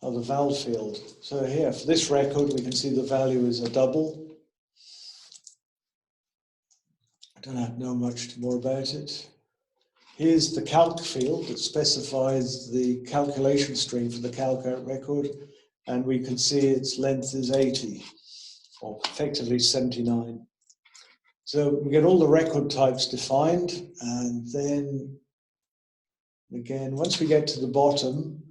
Oh, the valve field. So here, for this record, we can see the value is a double. I don't know much more about it. Here's the calc field that specifies the calculation string for the calc out record, and we can see its length is 80, or effectively 79. So we get all the record types defined, and then again, once we get to the bottom,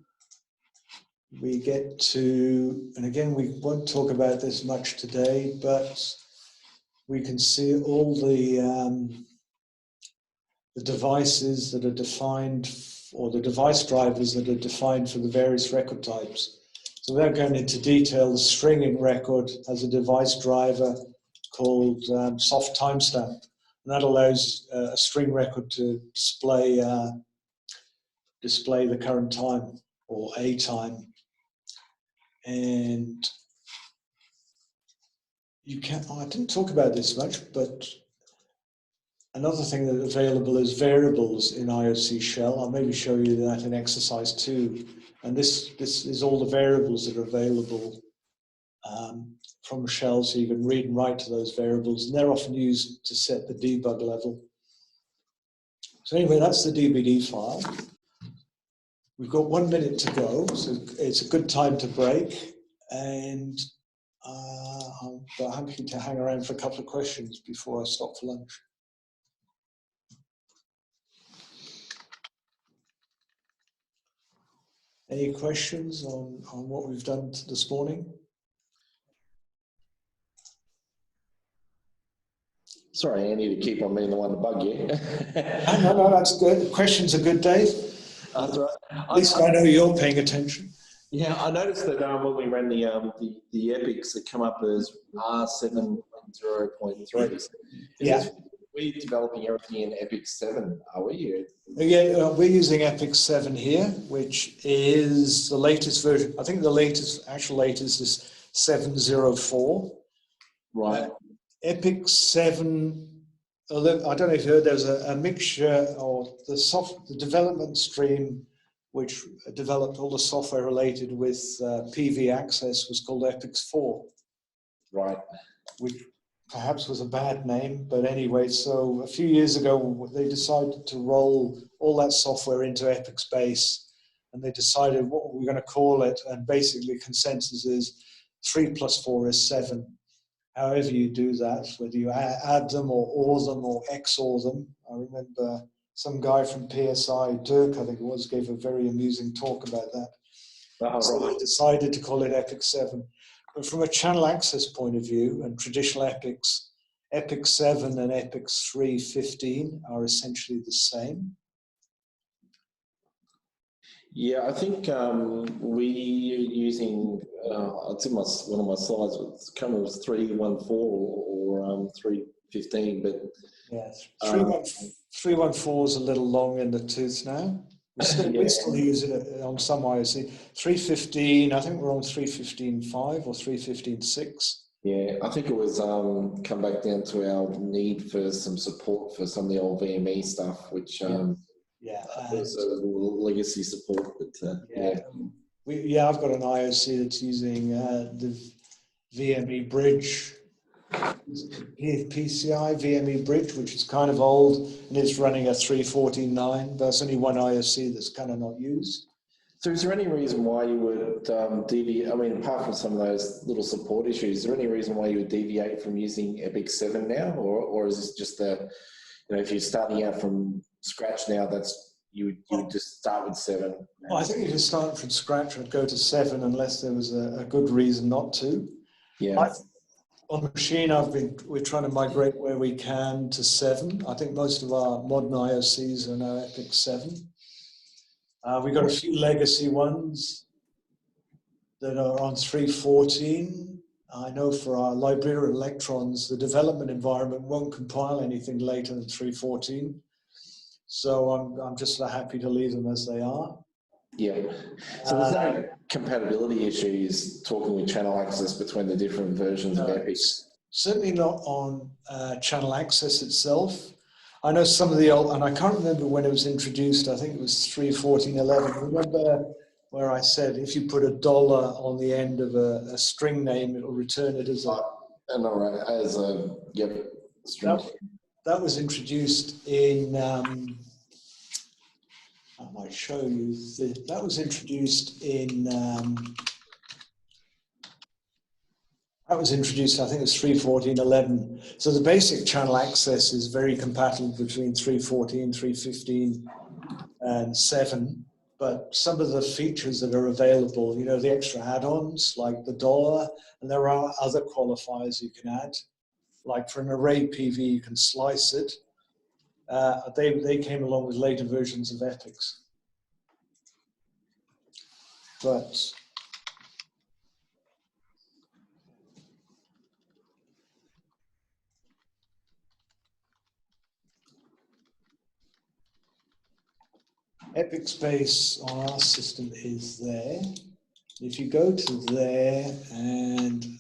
we get to, and again, we won't talk about this much today, but we can see all the devices that are defined, or the device drivers that are defined for the various record types. So without going into detail, the stringing record has a device driver called soft timestamp, and that allows a string record to display the current time or a time. And you can, I didn't talk about this much, but another thing that's available is variables in IOC shell. I'll maybe show you that in exercise 2. And this is all the variables that are available from shell, so you can read and write to those variables, and they're often used to set the debug level. So anyway, that's the DBD file. We've got 1 minute to go, so it's a good time to break, and I'm happy to hang around for a couple of questions before I stop for lunch. Any questions on what we've done this morning? Sorry, Andy, to keep on being the one to bug you. No, that's good. Questions are good, Dave. That's right. At least I know you're paying attention. Yeah, I noticed that when we ran the EPICS, it come up as R7.0.3. Yeah. We're developing everything in EPICS 7, are we? Yeah, we're using EPICS 7 here, which is the latest version. I think the actual latest is 7.04. Right. EPICS 7, although I don't know if you heard, there's a mixture, or the development stream which developed all the software related with PV access was called EPICS 4. Right. which perhaps was a bad name, but anyway, so a few years ago, they decided to roll all that software into EPICS base, and they decided what we're going to call it, and basically consensus is 3 plus 4 is 7. However you do that, whether you add them or OR them or XOR them. I remember some guy from PSI, Dirk, I think it was, gave a very amusing talk about that. So they decided to call it EPICS 7. But from a channel access point of view, and traditional EPICS, EPICS 7 and EPICS 3.15 are essentially the same. Yeah, I think we're using, it's in one of my slides, it's coming with 3.14 or 3.15, but... Yeah, 3.14 is a little long in the tooth now. We still use it on some IOC. 3.15, I think we're on 3.15.5 or 3.15.6. Yeah, I think it was come back down to our need for some support for some of the old VME stuff, which was a legacy support. But I've got an IOC that's using the VME bridge, PCI VME bridge, which is kind of old, and it's running a 3.14.9. There's only one IOC that's kind of not used. So is there any reason why you would deviate, I mean, apart from some of those little support issues, is there any reason why you would deviate from using EPICS 7 now? Or is this just if you're starting out from scratch now, you would just start with 7? Well, I think if you start from scratch, I'd go to 7 unless there was a good reason not to. Yeah. On the machine, we're trying to migrate where we can to 7. I think most of our modern IOCs are now EPICS 7. We've got a few legacy ones that are on 3.14. I know for our Libera electrons, the development environment won't compile anything later than 3.14. So I'm just happy to leave them as they are. Yeah. So there's no compatibility issues talking with channel access between the different versions of EPICS? Certainly not on channel access itself. I know some of the old, and I can't remember when it was introduced, I think it was 3.14.11. Remember where I said if you put $1 on the end of a string name, it'll return it as a... string. That was introduced in... I might show you. That was introduced in... I think it was 3.14.11. So the basic channel access is very compatible between 3.14, 3.15, and 7. But some of the features that are available, the extra add-ons like the $, and there are other qualifiers you can add. Like for an array PV, you can slice it. They came along with later versions of EPICS. But EPICS base on our system is there. If you go to there and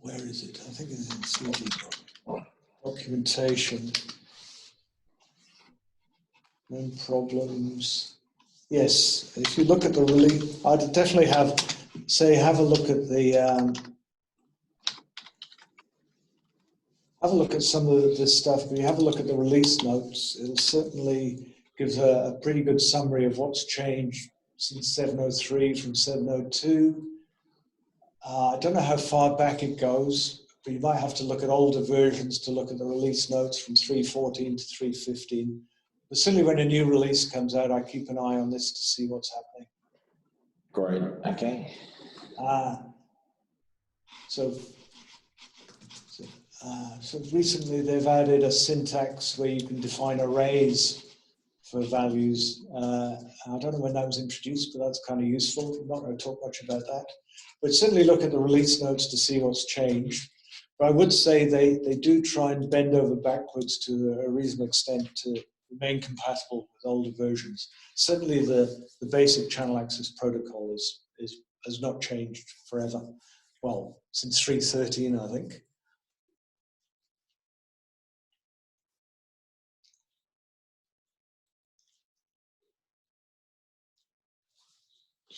where is it? I think it's in CD documentation. No problems. Yes, if you look at the release, I'd definitely have a look at the have a look at some of this stuff. When you have a look at the release notes, it'll certainly give a pretty good summary of what's changed since 703 from 702. I don't know how far back it goes, but you might have to look at older versions to look at the release notes from 3.14 to 3.15. But certainly when a new release comes out, I keep an eye on this to see what's happening. Great, okay. So recently they've added a syntax where you can define arrays for values. I don't know when that was introduced, but that's kind of useful. I'm not going to talk much about that. But certainly look at the release notes to see what's changed. But I would say they do try and bend over backwards to a reasonable extent to remain compatible with older versions. Certainly the basic channel access protocol has not changed forever. Well, since 3.13, I think.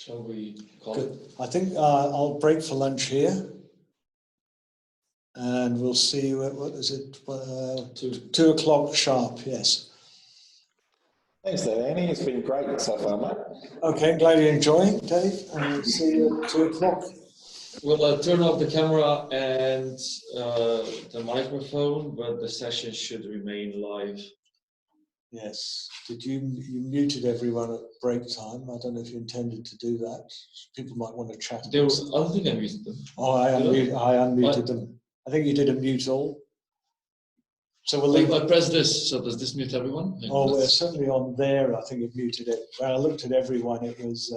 Shall we call Good. it? I think I'll break for lunch here. And we'll see you at, what is it, 2 o'clock sharp, yes. Thanks, there, Annie. It's been great so far, mate. Okay, glad you're enjoying, Dave, and we'll see you at 2 o'clock. We'll turn off the camera and the microphone, but the session should remain live. Yes. Did you muted everyone at break time? I don't know if you intended to do that. People might want to chat. I don't think I muted them. Oh, I unmuted them. I think you did a mute all. So we'll leave. I press this, so does this mute everyone? Oh, we're certainly on there. I think it muted it. When I looked at everyone, it was.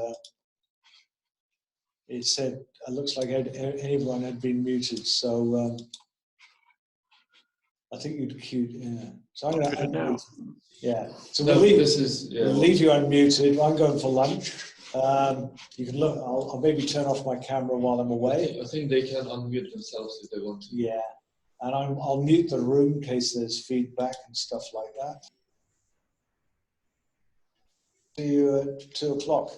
It said it looks like everyone had been muted. So I think you'd queued. Yeah. So I'm going to unmute. Yeah. So we'll leave. We'll leave you unmuted. I'm going for lunch. You can look. I'll maybe turn off my camera while I'm away. I think they can unmute themselves if they want to. Yeah. And I'll mute the room in case there's feedback and stuff like that. See you at 2 o'clock.